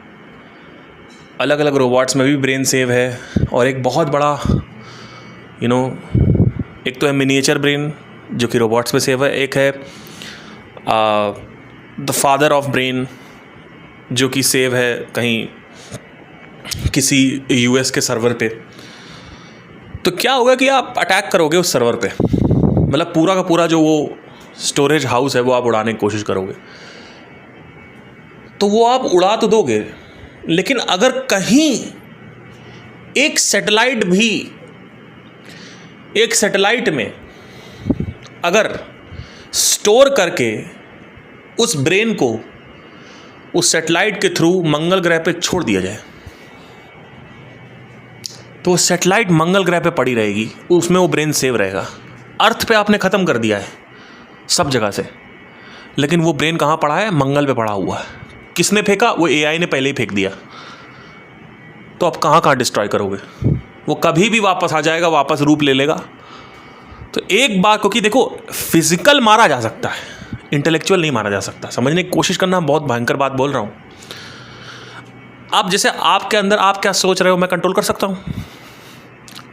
अलग अलग रोबोट्स में भी ब्रेन सेव है, और एक बहुत बड़ा एक तो है मिनिएचर ब्रेन जो कि रोबोट्स में सेव है, एक है द फादर ऑफ ब्रेन जो कि सेव है कहीं किसी यूएस के सर्वर पे। तो क्या होगा कि आप अटैक करोगे उस सर्वर पे, मतलब पूरा का पूरा जो वो स्टोरेज हाउस है वो आप उड़ाने की कोशिश करोगे। तो वो आप उड़ा तो दोगे, लेकिन अगर कहीं एक सैटेलाइट में अगर स्टोर करके उस ब्रेन को उस सैटेलाइट के थ्रू मंगल ग्रह पे छोड़ दिया जाए, तो वो सैटेलाइट मंगल ग्रह पे पड़ी रहेगी, उसमें वो ब्रेन सेव रहेगा। अर्थ पे आपने ख़त्म कर दिया है सब जगह से, लेकिन वो ब्रेन कहाँ पड़ा है? मंगल पे पड़ा हुआ है। किसने फेंका? वो एआई ने पहले ही फेंक दिया। तो आप कहाँ डिस्ट्रॉय करोगे? वो कभी भी वापस आ जाएगा, वापस रूप ले लेगा। तो एक बात, क्योंकि देखो फिजिकल मारा जा सकता है, इंटेलेक्चुअल नहीं मारा जा सकता। समझने की कोशिश करना, बहुत भयंकर बात बोल रहा हूँ। आप जैसे आपके अंदर आप क्या सोच रहे हो मैं कंट्रोल कर सकता हूँ?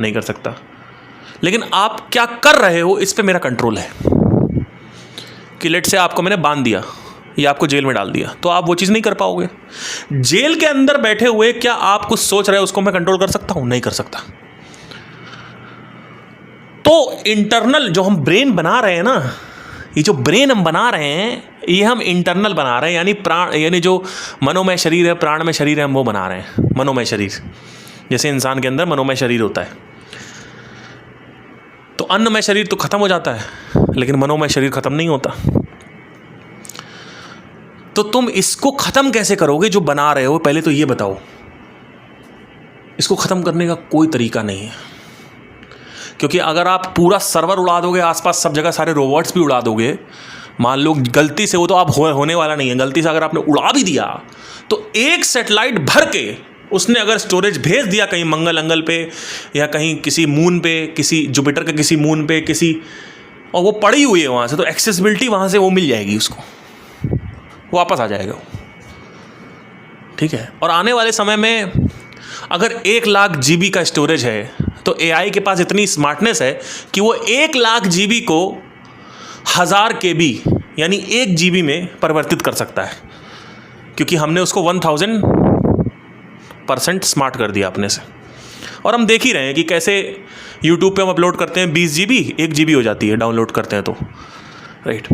नहीं कर सकता। लेकिन आप क्या कर रहे हो इस पे मेरा कंट्रोल है। कि लेट से आपको मैंने बांध दिया या आपको जेल में डाल दिया, तो आप वो चीज़ नहीं कर पाओगे। जेल के अंदर बैठे हुए क्या आप कुछ सोच रहे हो उसको मैं कंट्रोल कर सकता हूँ? नहीं कर सकता। तो इंटरनल जो हम ब्रेन बना रहे हैं ना, ये जो ब्रेन हम बना रहे हैं ये हम इंटरनल बना रहे हैं, यानी प्राण, यानी जो मनोमय शरीर है, प्राणमय शरीर है, हम वो बना रहे हैं। मनोमय शरीर, जैसे इंसान के अंदर मनोमय शरीर होता है। तो अन्नमय शरीर तो खत्म हो जाता है, लेकिन मनोमय शरीर खत्म नहीं होता। तो तुम इसको खत्म कैसे करोगे जो बना रहे हो? पहले तो ये बताओ। इसको खत्म करने का कोई तरीका नहीं है, क्योंकि अगर आप पूरा सर्वर उड़ा दोगे, आसपास सब जगह सारे रोबोट्स भी उड़ा दोगे, मान लो गलती से, वो तो आप होने वाला नहीं है, गलती से अगर आपने उड़ा भी दिया, तो एक सैटेलाइट भर के उसने अगर स्टोरेज भेज दिया कहीं मंगल पे, या कहीं किसी मून पे, किसी जुपिटर के किसी मून पे, किसी, और वो पड़ी हुई है वहाँ से, तो एक्सेसिबिलिटी वहाँ से वो मिल जाएगी उसको, वापस आ जाएगा। ठीक है। और आने वाले समय में अगर 1,00,000 GB का स्टोरेज है, तो एआई के पास इतनी स्मार्टनेस है कि वो 1,00,000 GB को 1000 KB यानी 1 GB में परिवर्तित कर सकता है, क्योंकि हमने उसको 1000% स्मार्ट कर दिया अपने से। और हम देख ही रहे हैं कि कैसे यूट्यूब पे हम अपलोड करते हैं 20 GB, 1 GB हो जाती है डाउनलोड करते हैं तो, राइट।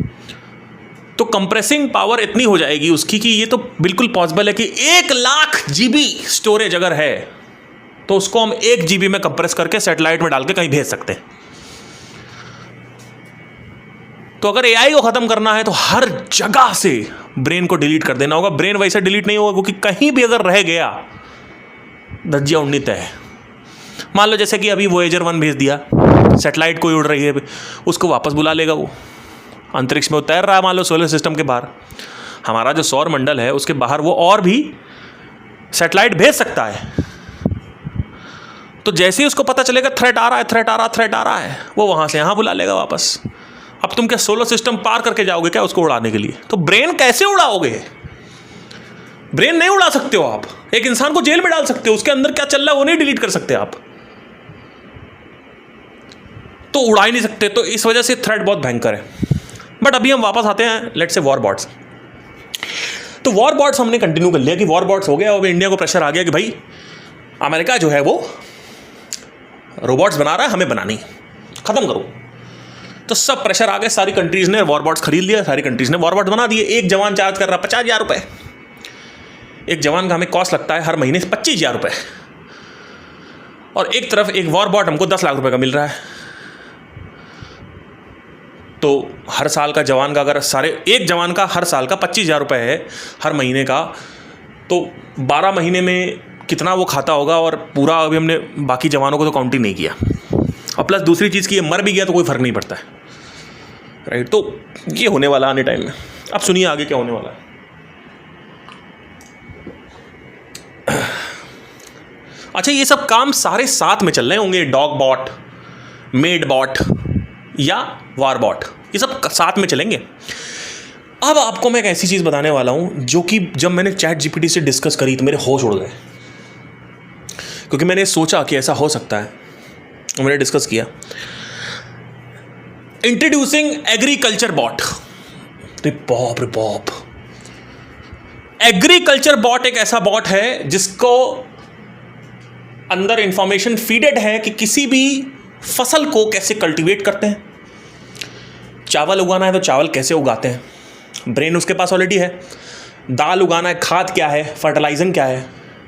तो कंप्रेसिंग पावर इतनी हो जाएगी उसकी कि ये तो बिल्कुल पॉसिबल है कि 1,00,000 GB स्टोरेज अगर है तो उसको हम 1 GB में कंप्रेस करके सैटेलाइट में डाल के कहीं भेज सकते हैं। तो अगर एआई को ख़त्म करना है तो हर जगह से ब्रेन को डिलीट कर देना होगा। ब्रेन वैसे डिलीट नहीं होगा, क्योंकि कहीं भी अगर रह गया धज्जियां उड़नी तय है। मान लो जैसे कि अभी वोएजर 1 भेज दिया, सैटेलाइट कोई उड़ रही है, उसको वापस बुला लेगा, वो अंतरिक्ष में तैर रहा है मान लो सोलर सिस्टम के बाहर, हमारा जो सौर मंडल है उसके बाहर वो और भी सैटेलाइट भेज सकता है। तो जैसे ही उसको पता चलेगा थ्रेट आ रहा है, वो वहाँ से यहाँ बुला लेगा वापस। अब तुम क्या सोलर सिस्टम पार करके जाओगे क्या उसको उड़ाने के लिए? तो ब्रेन कैसे उड़ाओगे? ब्रेन नहीं उड़ा सकते हो आप। एक इंसान को जेल में डाल सकते हो, उसके अंदर क्या चल रहा है वो नहीं डिलीट कर सकते आप, तो उड़ा ही नहीं सकते। तो इस वजह से थ्रेट बहुत भयंकर है। बट अभी हम वापस आते हैं लेट्स से वॉरबॉट्स। तो वॉरबॉट्स हमने कंटिन्यू कर लिया कि वॉरबॉट्स हो गया, और इंडिया को प्रेशर आ गया कि भाई अमेरिका जो है वो रोबोट्स बना रहा है, हमें बनानी, खत्म करो। तो सब प्रेशर आ गए, सारी कंट्रीज़ ने वॉरबॉट्स खरीद लिया, सारी कंट्रीज़ ने वॉरबॉट्स बना दिए। एक जवान चार्ज कर रहा 50,000 रुपये, एक जवान का हमें कॉस्ट लगता है हर महीने 25,000 रुपये, और एक तरफ एक वॉरबॉट हमको 10 लाख रुपये का मिल रहा है। तो हर साल का जवान का अगर एक जवान का हर साल का 25,000 रुपये है हर महीने का, तो 12 महीने में कितना वो खाता होगा। और पूरा अभी हमने बाकी जवानों को तो काउंट ही नहीं किया। और प्लस दूसरी चीज़ की ये मर भी गया तो कोई फ़र्क नहीं पड़ता है, राइट। तो ये होने वाला आने टाइम में। अब सुनिए आगे क्या होने वाला है। अच्छा, ये सब काम सारे साथ में चल रहे होंगे, डॉग बॉट, मेड बॉट या वार बॉट, ये सब साथ में चलेंगे। अब आपको मैं एक ऐसी चीज़ बताने वाला हूँ जो कि जब मैंने चैट जीपीटी से डिस्कस करी तो मेरे होश उड़ गए, क्योंकि मैंने सोचा कि ऐसा हो सकता है। मैंने डिस्कस किया इंट्रोड्यूसिंग एग्रीकल्चर बॉट। बाप रे बाप, एग्रीकल्चर बॉट एक ऐसा बॉट है जिसको अंदर इंफॉर्मेशन फीडेड है कि किसी भी फसल को कैसे कल्टीवेट करते हैं। चावल उगाना है तो चावल कैसे उगाते हैं, ब्रेन उसके पास ऑलरेडी है। दाल उगाना है, खाद क्या है, फर्टिलाइजिंग क्या है,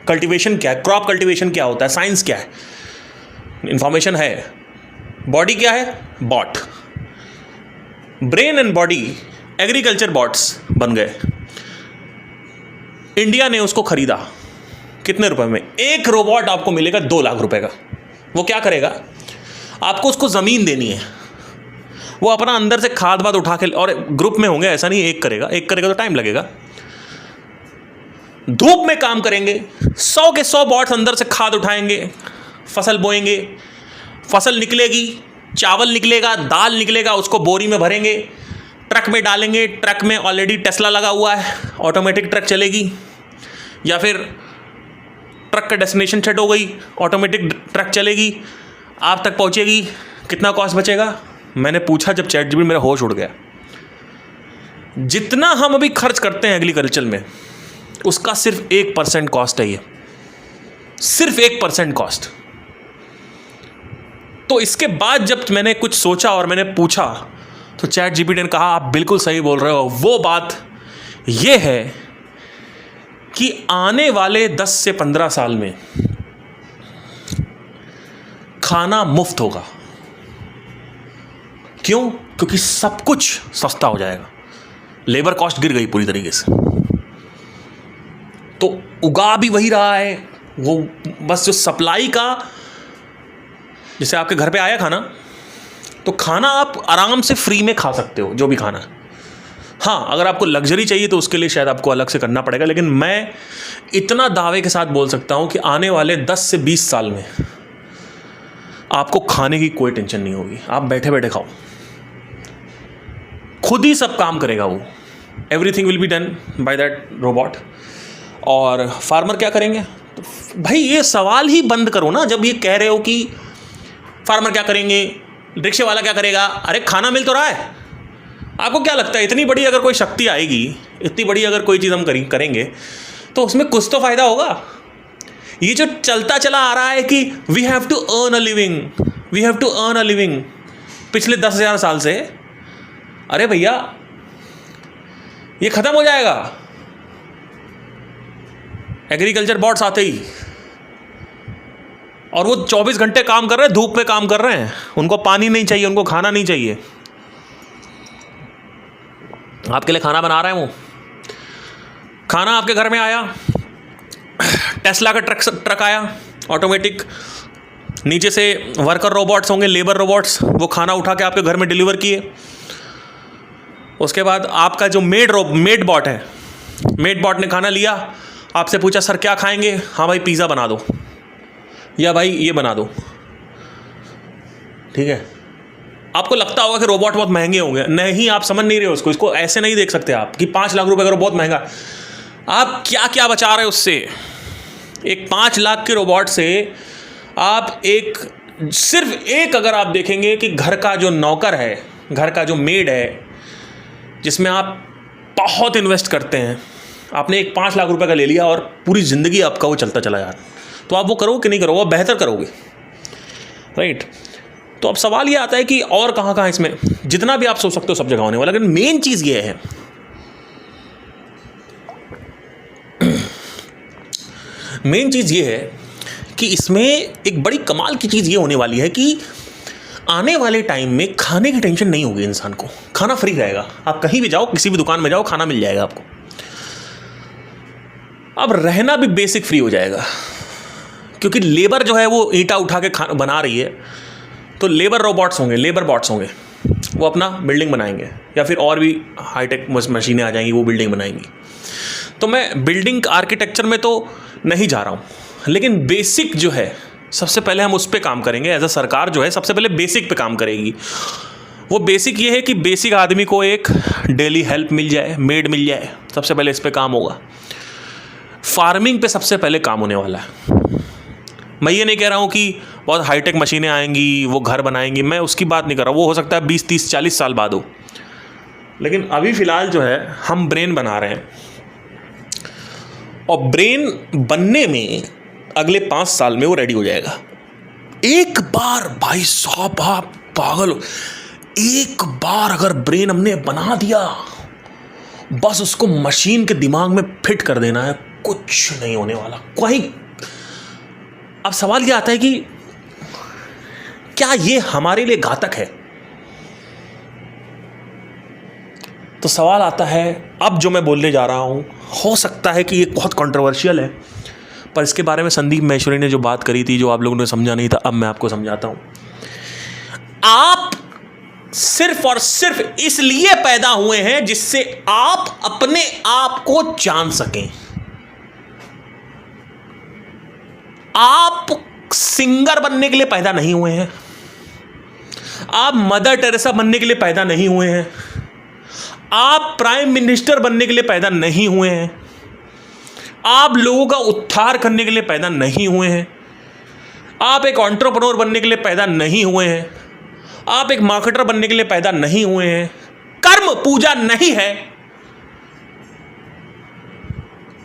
कल्टीवेशन क्या है, क्रॉप कल्टीवेशन क्या होता है, साइंस क्या है, इंफॉर्मेशन है। बॉडी क्या है, bot. Brain and body agriculture bots बन गए। इंडिया ने उसको खरीदा, कितने रुपए में? एक रोबोट आपको मिलेगा 2 लाख रुपए का। वो क्या करेगा, आपको उसको ज़मीन देनी है, वो अपना अंदर से खाद वाद उठा के, और ग्रुप में होंगे, ऐसा नहीं एक करेगा तो टाइम लगेगा। धूप में काम करेंगे, 100 के 100 बॉट्स अंदर से खाद उठाएंगे, फसल बोएंगे, फसल निकलेगी, चावल निकलेगा, दाल निकलेगा, उसको बोरी में भरेंगे, ट्रक में डालेंगे। ट्रक में ऑलरेडी टेस्ला लगा हुआ है, ऑटोमेटिक ट्रक चलेगी, या फिर ट्रक का डेस्टिनेशन सेट हो गई, ऑटोमेटिक ट्रक चलेगी, आप तक पहुंचेगी। कितना कॉस्ट बचेगा? मैंने पूछा जब चैट जीपीटी, मेरा होश उड़ गया। जितना हम अभी खर्च करते हैं एग्रीकल्चर में, उसका सिर्फ 1% कॉस्ट है ये, सिर्फ 1% कॉस्ट। तो इसके बाद जब मैंने कुछ सोचा और मैंने पूछा तो चैट जीपीटी ने कहा आप बिल्कुल सही बोल रहे हो। वो बात ये है कि आने वाले 10 से 15 साल में खाना मुफ्त होगा। क्यों? क्योंकि सब कुछ सस्ता हो जाएगा, लेबर कॉस्ट गिर गई पूरी तरीके से। तो उगा भी वही रहा है, वो बस जो सप्लाई का, जैसे आपके घर पे आया खाना, तो खाना आप आराम से फ्री में खा सकते हो, जो भी खाना है। हाँ, अगर आपको लग्जरी चाहिए तो उसके लिए शायद आपको अलग से करना पड़ेगा, लेकिन मैं इतना दावे के साथ बोल सकता हूं कि आने वाले 10 से 20 साल में आपको खाने की कोई टेंशन नहीं होगी। आप बैठे बैठे खाओ, खुद ही सब काम करेगा वो। Everything will be done by that robot. और फार्मर क्या करेंगे? तो भाई ये सवाल ही बंद करो ना, जब ये कह रहे हो कि फार्मर क्या करेंगे, रिक्शे वाला क्या करेगा। अरे खाना मिल तो रहा है। आपको क्या लगता है इतनी बड़ी अगर कोई शक्ति आएगी, इतनी बड़ी अगर कोई चीज़ हम करेंगे तो उसमें कुछ तो फ़ायदा होगा। ये जो चलता चला आ रहा है कि we have to earn a living, we have to earn a living, पिछले 10,000 साल से, अरे भैया ये ख़त्म हो जाएगा एग्रीकल्चर बॉट्स आते ही। और वो 24 घंटे काम कर रहे हैं, धूप में काम कर रहे हैं, उनको पानी नहीं चाहिए, उनको खाना नहीं चाहिए। आपके लिए खाना बना रहे हैं वो। खाना आपके घर में आया, टेस्ला का ट्रक आया ऑटोमेटिक, नीचे से वर्कर रोबोट्स होंगे, लेबर रोबोट्स, वो खाना उठा के आपके घर में डिलीवर किए। उसके बाद आपका जो मेड बॉट है, मेड बॉट ने खाना लिया, आपसे पूछा सर क्या खाएंगे? हाँ भाई पिज़्ज़ा बना दो, या भाई ये बना दो, ठीक है। आपको लगता होगा कि रोबोट बहुत महंगे होंगे, नहीं, आप समझ नहीं रहे हो उसको। इसको ऐसे नहीं देख सकते आप कि 5 लाख रुपए का बहुत महंगा। आप क्या क्या बचा रहे हो उससे? एक 5 लाख के रोबोट से आप सिर्फ एक अगर आप देखेंगे कि घर का जो नौकर है, घर का जो मेड है, जिसमें आप बहुत इन्वेस्ट करते हैं, आपने एक 5 लाख रुपए का ले लिया और पूरी ज़िंदगी आपका वो चलता चला यार, तो आप वो करोगे कि नहीं करोगे? वो बेहतर करोगे, राइट। तो अब सवाल ये आता है कि और कहाँ कहाँ इसमें जितना भी आप सोच सकते हो सब जगह होने वाला, लेकिन मेन चीज़ ये है, मेन चीज़ ये है कि इसमें एक बड़ी कमाल की चीज़ ये होने वाली है कि आने वाले टाइम में खाने की टेंशन नहीं होगी इंसान को, खाना फ्री रहेगा। आप कहीं भी जाओ, किसी भी दुकान में जाओ, खाना मिल जाएगा आपको। अब रहना भी बेसिक फ्री हो जाएगा, क्योंकि लेबर जो है वो ईंटा उठा के खाना बना रही है, तो लेबर रोबोट्स होंगे, लेबर बॉट्स होंगे, वो अपना बिल्डिंग बनाएंगे, या फिर और भी हाईटेक मशीनें आ जाएंगी, वो बिल्डिंग बनाएंगी। तो मैं बिल्डिंग आर्किटेक्चर में तो नहीं जा रहा हूँ, लेकिन बेसिक जो है सबसे पहले हम उस पर काम करेंगे। एज अ सरकार जो है सबसे पहले बेसिक पे काम करेगी। वो बेसिक ये है कि बेसिक आदमी को एक डेली हेल्प मिल जाए, मेड मिल जाए, सबसे पहले इस पे काम होगा। फार्मिंग पे सबसे पहले काम होने वाला है। मैं ये नहीं कह रहा हूँ कि बहुत हाईटेक मशीनें आएंगी, वो घर बनाएंगी, मैं उसकी बात नहीं कर रहा। वो हो सकता है 20, 30, 40 साल बाद हो, लेकिन अभी फ़िलहाल जो है हम ब्रेन बना रहे हैं, और ब्रेन बनने में अगले 5 साल में वो रेडी हो जाएगा। एक बार भाई साहब, आप पागल हो, एक बार अगर ब्रेन हमने बना दिया, बस उसको मशीन के दिमाग में फिट कर देना है, कुछ नहीं होने वाला कोई। अब सवाल ये आता है कि क्या ये हमारे लिए घातक है? तो सवाल आता है, अब जो मैं बोलने जा रहा हूं, हो सकता है कि ये बहुत कंट्रोवर्शियल है, पर इसके बारे में संदीप माहेश्वरी ने जो बात करी थी, जो आप लोगों ने समझा नहीं था, अब मैं आपको समझाता हूं। आप सिर्फ और सिर्फ इसलिए पैदा हुए हैं जिससे आप अपने आप को जान सकें। आप सिंगर बनने के लिए पैदा नहीं हुए हैं, आप मदर टेरेसा बनने के लिए पैदा नहीं हुए हैं, आप प्राइम मिनिस्टर बनने के लिए पैदा नहीं हुए हैं, आप लोगों का उद्धार करने के लिए पैदा नहीं हुए हैं, आप एक एंटरप्रेन्योर बनने के लिए पैदा नहीं हुए हैं, आप एक मार्केटर बनने के लिए पैदा नहीं हुए हैं। कर्म पूजा नहीं है।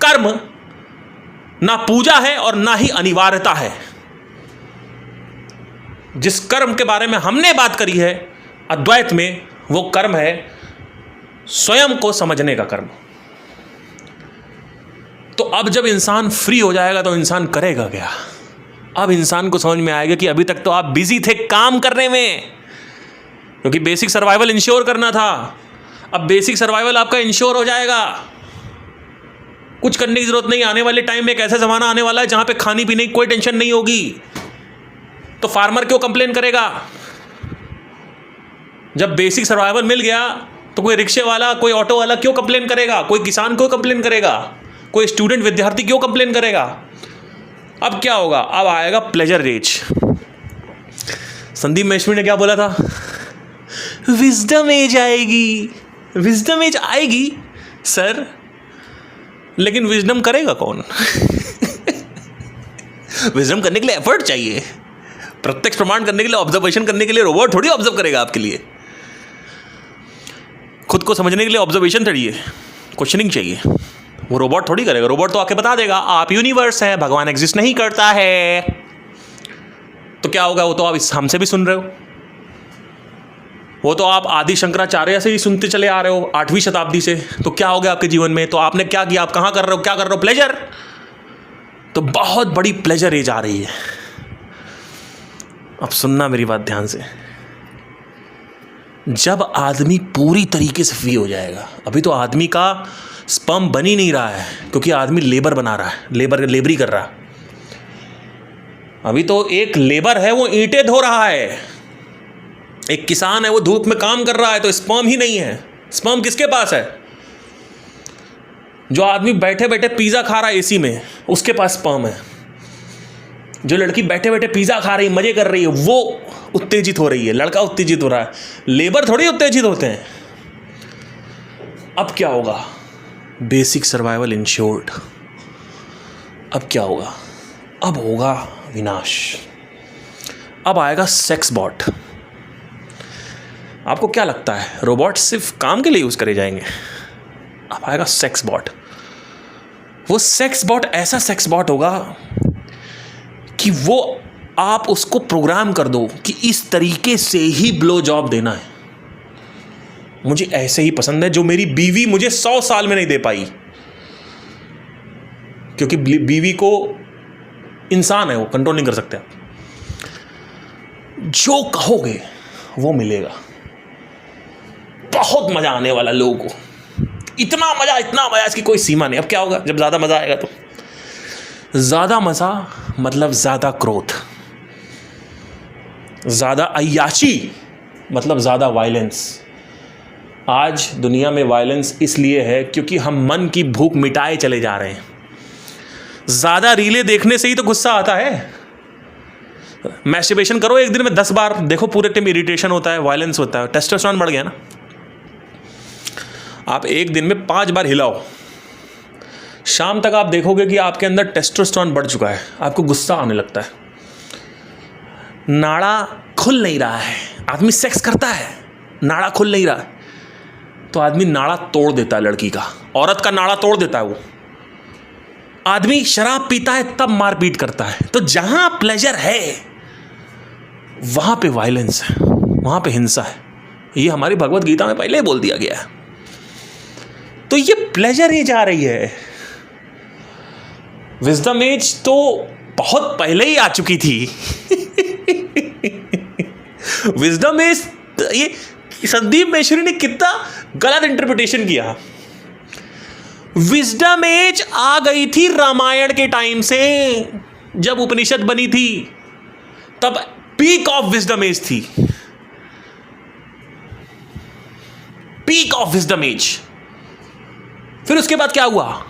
कर्म ना पूजा है और ना ही अनिवार्यता है। जिस कर्म के बारे में हमने बात करी है अद्वैत में, वो कर्म है स्वयं को समझने का कर्म। तो अब जब इंसान फ्री हो जाएगा तो इंसान करेगा क्या? अब इंसान को समझ में आएगा कि अभी तक तो आप बिजी थे काम करने में, क्योंकि बेसिक सर्वाइवल इंश्योर करना था। अब बेसिक सर्वाइवल आपका इंश्योर हो जाएगा, कुछ करने की जरूरत नहीं। आने वाले टाइम में एक ऐसा जमाना आने वाला है जहां पे खाने पीने की कोई टेंशन नहीं होगी। तो फार्मर क्यों कंप्लेन करेगा? जब बेसिक सर्वाइवल मिल गया तो कोई रिक्शे वाला, कोई ऑटो वाला क्यों कंप्लेन करेगा? कोई किसान क्यों कंप्लेन करेगा? कोई स्टूडेंट विद्यार्थी क्यों कंप्लेन करेगा? अब क्या होगा? अब आएगा प्लेजर एज। संदीप माहेश्वरी ने क्या बोला था? विजडम एज आएगी। विजडम एज आएगी सर, लेकिन विजडम करेगा कौन? विजडम करने के लिए एफर्ट चाहिए। प्रत्यक्ष प्रमाण करने के लिए, ऑब्जर्वेशन करने के लिए रोबोट थोड़ी ऑब्जर्व करेगा आपके लिए। खुद को समझने के लिए ऑब्जर्वेशन चाहिए, क्वेश्चनिंग चाहिए। वो रोबोट थोड़ी करेगा। रोबोट तो आके बता देगा आप यूनिवर्स है, भगवान एग्जिस्ट नहीं करता है। तो क्या होगा? वो तो आप हमसे भी सुन रहे हो, वो तो आप आदि शंकराचार्य से ही सुनते चले आ रहे हो 8वीं शताब्दी से। तो क्या हो गया आपके जीवन में? तो आपने क्या किया? आप कहाँ कर रहे हो? क्या कर रहे हो? प्लेजर। तो बहुत बड़ी प्लेजर एज आ रही है। अब सुनना मेरी बात ध्यान से। जब आदमी पूरी तरीके से फ्री हो जाएगा, अभी तो आदमी का स्पर्म बन ही नहीं रहा है, क्योंकि आदमी लेबर बना रहा है, लेबरी कर रहा है। अभी तो एक लेबर है, वो ईंटें धो रहा है। एक किसान है, वो धूप में काम कर रहा है, तो स्पर्म ही नहीं है। स्पर्म किसके पास है? जो आदमी बैठे बैठे पिज़्ज़ा खा रहा है एसी में, उसके पास स्पर्म है। जो लड़की बैठे बैठे पिज़्ज़ा खा रही है, मजे कर रही है, वो उत्तेजित हो रही है, लड़का उत्तेजित हो रहा है। लेबर थोड़ी उत्तेजित होते हैं। अब क्या होगा? Basic survival insured. अब क्या होगा? अब होगा विनाश। अब आएगा सेक्स बॉट। आपको क्या लगता है रोबोट सिर्फ काम के लिए यूज करे जाएंगे? अब आएगा सेक्स बॉट। वो सेक्स बॉट ऐसा सेक्स बॉट होगा कि वो आप उसको प्रोग्राम कर दो कि इस तरीके से ही ब्लो जॉब देना है, मुझे ऐसे ही पसंद है, जो मेरी बीवी मुझे 100 साल में नहीं दे पाई। क्योंकि बीवी को इंसान है, वो कंट्रोल नहीं कर सकते आप। जो कहोगे वो मिलेगा। बहुत मजा आने वाला लोगों को, इतना मजा इसकी कोई सीमा नहीं। अब क्या होगा? जब ज्यादा मजा आएगा तो ज्यादा मजा मतलब ज्यादा क्रोध, ज्यादा अय्याशी, मतलब ज़्यादा वायलेंस। आज दुनिया में वायलेंस इसलिए है क्योंकि हम मन की भूख मिटाए चले जा रहे हैं। ज़्यादा रीलें देखने से ही तो गुस्सा आता है। मैस्टरबेशन करो एक दिन में 10 बार, देखो पूरे टाइम इरिटेशन होता है, वायलेंस होता है, टेस्टोस्टेरोन बढ़ गया ना। आप एक दिन में 5 बार हिलाओ, शाम तक आप देखोगे कि आपके अंदर टेस्टोस्टेरोन बढ़ चुका है, आपको गुस्सा आने लगता है, नाड़ा खुल नहीं रहा है। आदमी सेक्स करता है, नाड़ा खुल नहीं रहा है, तो आदमी नाड़ा तोड़ देता है, लड़की का, औरत का नाड़ा तोड़ देता है। वो आदमी शराब पीता है तब मारपीट करता है। तो जहां प्लेजर है वहां पे वायलेंस है, वहां पे हिंसा है। ये हमारी भगवत गीता में पहले ही बोल दिया गया है। तो ये प्लेजर एज आ रही है। विजडम एज तो बहुत पहले ही आ चुकी थी। विजडम एज, ये संदीप महेश्वरी ने कितना गलत इंटरप्रिटेशन किया। विजडम एज आ गई थी रामायण के टाइम से, जब उपनिषद बनी थी तब पीक ऑफ विजडम एज थी, पीक ऑफ विजडम एज। फिर उसके बाद क्या हुआ,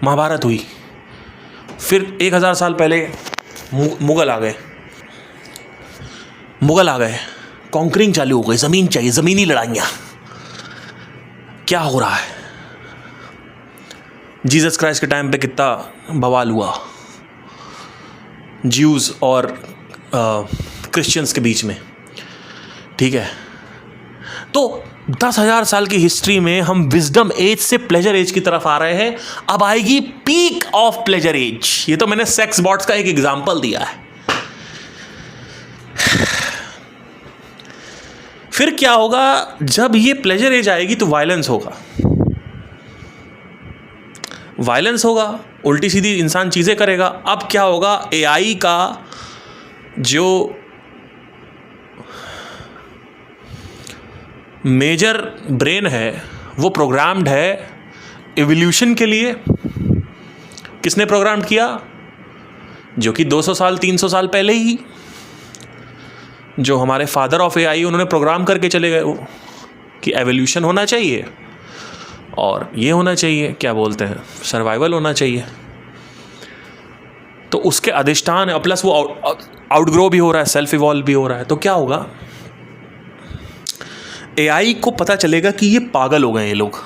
महाभारत हुई, फिर 1000 साल पहले मुगल आ गए, कॉन्करिंग चालू हो गई, जमीन चाहिए, जमीनी लड़ाइयां। क्या हो रहा है, जीसस क्राइस्ट के टाइम पे कितना बवाल हुआ ज्यूज और क्रिश्चियंस के बीच में, ठीक है। तो 10,000 साल की हिस्ट्री में हम विजडम एज से प्लेजर एज की तरफ आ रहे हैं। अब आएगी पीक ऑफ प्लेजर एज। ये तो मैंने सेक्स बॉट्स का एक एग्जांपल दिया है। फिर क्या होगा, जब ये प्लेजर एज आएगी तो वायलेंस होगा, उल्टी सीधी इंसान चीज़ें करेगा। अब क्या होगा, एआई का जो मेजर ब्रेन है वो प्रोग्राम्ड है एवोल्यूशन के लिए। किसने प्रोग्राम किया, जो कि 200 साल 300 साल पहले ही जो हमारे फादर ऑफ एआई उन्होंने प्रोग्राम करके चले गए वो, कि एवोल्यूशन होना चाहिए और ये होना चाहिए, क्या बोलते हैं, सर्वाइवल होना चाहिए। तो उसके अधिष्ठान है, प्लस वो आउटग्रो भी हो रहा है, सेल्फ इवॉल्व भी हो रहा है। तो क्या होगा, एआई को पता चलेगा कि ये पागल हो गए, ये लोग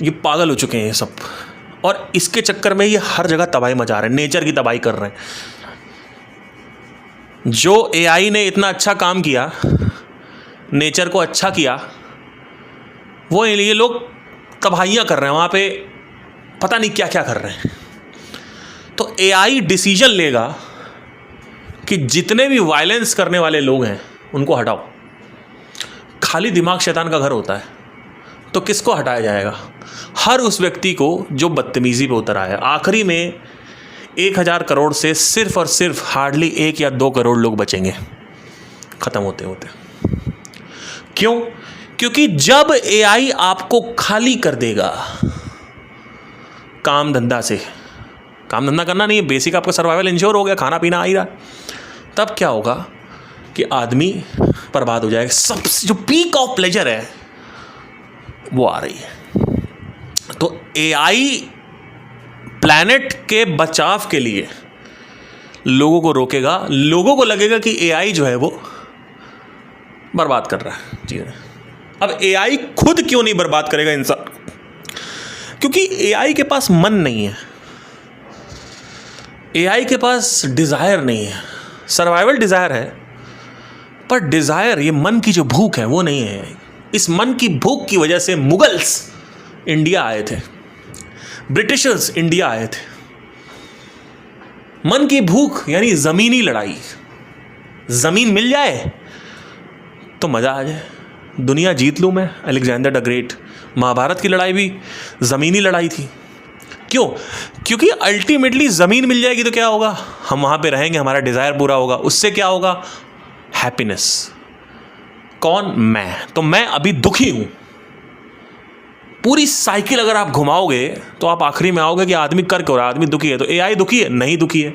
ये पागल हो चुके हैं ये सब, और इसके चक्कर में ये हर जगह तबाही मचा रहे हैं, नेचर की तबाही कर रहे हैं। जो एआई ने इतना अच्छा काम किया, नेचर को अच्छा किया, वो ये लोग तबाहियाँ कर रहे हैं वहाँ पे, पता नहीं क्या क्या कर रहे हैं। तो एआई डिसीजन लेगा कि जितने भी वायलेंस करने वाले लोग हैं उनको हटाओ। खाली दिमाग शैतान का घर होता है, तो किसको हटाया जाएगा, हर उस व्यक्ति को जो बदतमीजी पे उतर आया। आखिरी में 1000 करोड़ से सिर्फ और सिर्फ हार्डली 1 या 2 करोड़ लोग बचेंगे ख़त्म होते होते। क्यों, क्योंकि जब एआई आपको खाली कर देगा काम धंधा से, काम धंधा करना नहीं है, बेसिक आपका सर्वाइवल इंश्योर हो गया, खाना पीना आ ही रहा, तब क्या होगा कि आदमी बर्बाद हो जाएगा। सबसे जो पीक ऑफ प्लेजर है वो आ रही है। तो एआई प्लैनेट के बचाव के लिए लोगों को रोकेगा, लोगों को लगेगा कि एआई जो है वो बर्बाद कर रहा है चीज़ें। अब एआई खुद क्यों नहीं बर्बाद करेगा इंसान, क्योंकि एआई के पास मन नहीं है, एआई के पास डिज़ायर नहीं है। सर्वाइवल डिज़ायर है, पर डिज़ायर, ये मन की जो भूख है वो नहीं है। इस मन की भूख की वजह से मुगल्स इंडिया आए थे, ब्रिटिशर्स इंडिया आए थे। मन की भूख यानी ज़मीनी लड़ाई, ज़मीन मिल जाए तो मज़ा आ जाए, दुनिया जीत लूँ मैं। अलेक्जेंडर द ग्रेट, महाभारत की लड़ाई भी ज़मीनी लड़ाई थी। क्यों, क्योंकि अल्टीमेटली ज़मीन मिल जाएगी तो क्या होगा, हम वहाँ पे रहेंगे, हमारा डिज़ायर पूरा होगा, उससे क्या होगा, हैप्पीनेस। कौन, मैं। तो मैं अभी दुखी हूँ। पूरी साइकिल अगर आप घुमाओगे तो आप आखिरी में आओगे कि आदमी कर क्यों रहा है, आदमी दुखी है। तो एआई दुखी है, नहीं दुखी है,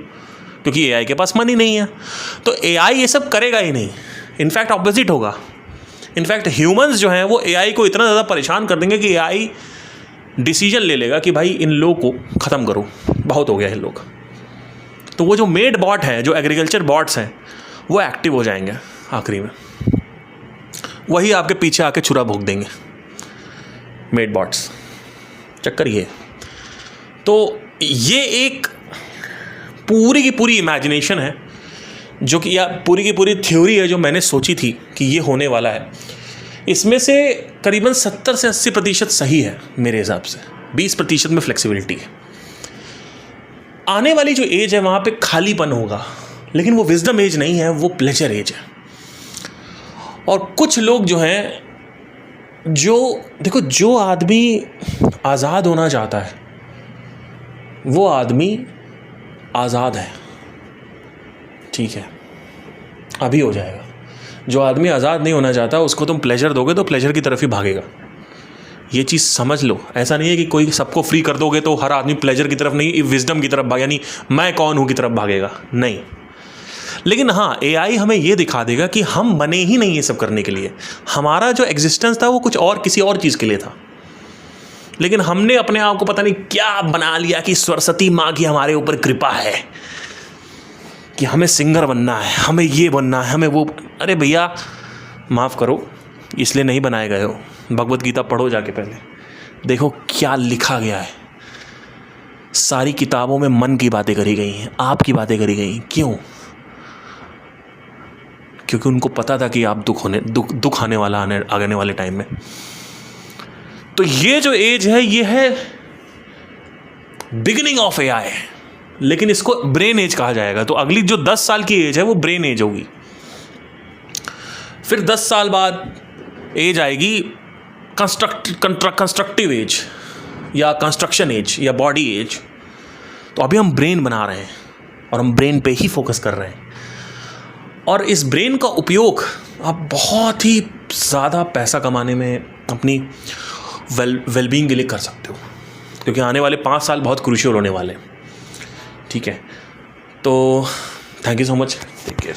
क्योंकि एआई के पास मन ही नहीं है। तो एआई ये सब करेगा ही नहीं। इनफैक्ट ऑपोजिट होगा। इनफैक्ट ह्यूमंस जो हैं वो एआई को इतना ज़्यादा परेशान कर देंगे कि एआई डिसीजन ले लेगा कि भाई इन लोग को ख़त्म करो, बहुत हो गया इन लोग। तो वो जो मेड बॉट हैं, जो एग्रीकल्चर बॉट्स हैं, वो एक्टिव हो जाएंगे आखिरी में, वही आपके पीछे आके छुरा भोंक देंगे, मेड बॉट्स। चक्कर ये। तो ये एक पूरी की पूरी इमेजिनेशन है जो कि, या पूरी की पूरी थ्योरी है जो मैंने सोची थी कि ये होने वाला है। इसमें से करीबन 70 से 80% सही है मेरे हिसाब से, 20% में फ्लेक्सिबिलिटी है। आने वाली जो एज है वहाँ पे खालीपन होगा, लेकिन वो विजडम एज नहीं है, वो प्लेजर एज है। और कुछ लोग जो हैं, जो देखो, जो आदमी आज़ाद होना चाहता है वो आदमी आज़ाद है, ठीक है, अभी हो जाएगा। जो आदमी आज़ाद नहीं होना चाहता उसको तुम प्लेजर दोगे तो प्लेजर की तरफ ही भागेगा। ये चीज़ समझ लो। ऐसा नहीं है कि कोई सबको फ्री कर दोगे तो हर आदमी प्लेजर की तरफ नहीं, विजडम की तरफ भागे, यानी मैं कौन हूँ की तरफ भागेगा, नहीं। लेकिन हाँ, एआई हमें ये दिखा देगा कि हम बने ही नहीं ये सब करने के लिए। हमारा जो एग्जिस्टेंस था वो कुछ और, किसी और चीज़ के लिए था, लेकिन हमने अपने आप को पता नहीं क्या बना लिया कि सरस्वती माँ की हमारे ऊपर कृपा है कि हमें सिंगर बनना है, हमें ये बनना है, हमें वो। अरे भैया माफ़ करो, इसलिए नहीं बनाए गए हो। भगवत गीता पढ़ो जाके, पहले देखो क्या लिखा गया है। सारी किताबों में मन की बातें करी गई हैं, आपकी बातें करी गई हैं। क्यों? क्योंकि उनको पता था कि आप दुख आने वाला आने वाले टाइम में। तो ये जो एज है, ये है बिगिनिंग ऑफ एआई, लेकिन इसको ब्रेन एज कहा जाएगा। तो अगली जो 10 साल की एज है वो ब्रेन एज होगी। फिर 10 साल बाद एज आएगी कंस्ट्रक्टिव एज या कंस्ट्रक्शन एज या बॉडी एज। तो अभी हम ब्रेन बना रहे हैं और हम ब्रेन पे ही फोकस कर रहे हैं। और इस ब्रेन का उपयोग आप बहुत ही ज़्यादा पैसा कमाने में, अपनी वेलबींग के लिए कर सकते हो, क्योंकि आने वाले 5 साल बहुत क्रूशियल होने वाले हैं। ठीक है, तो thank you so much, take care.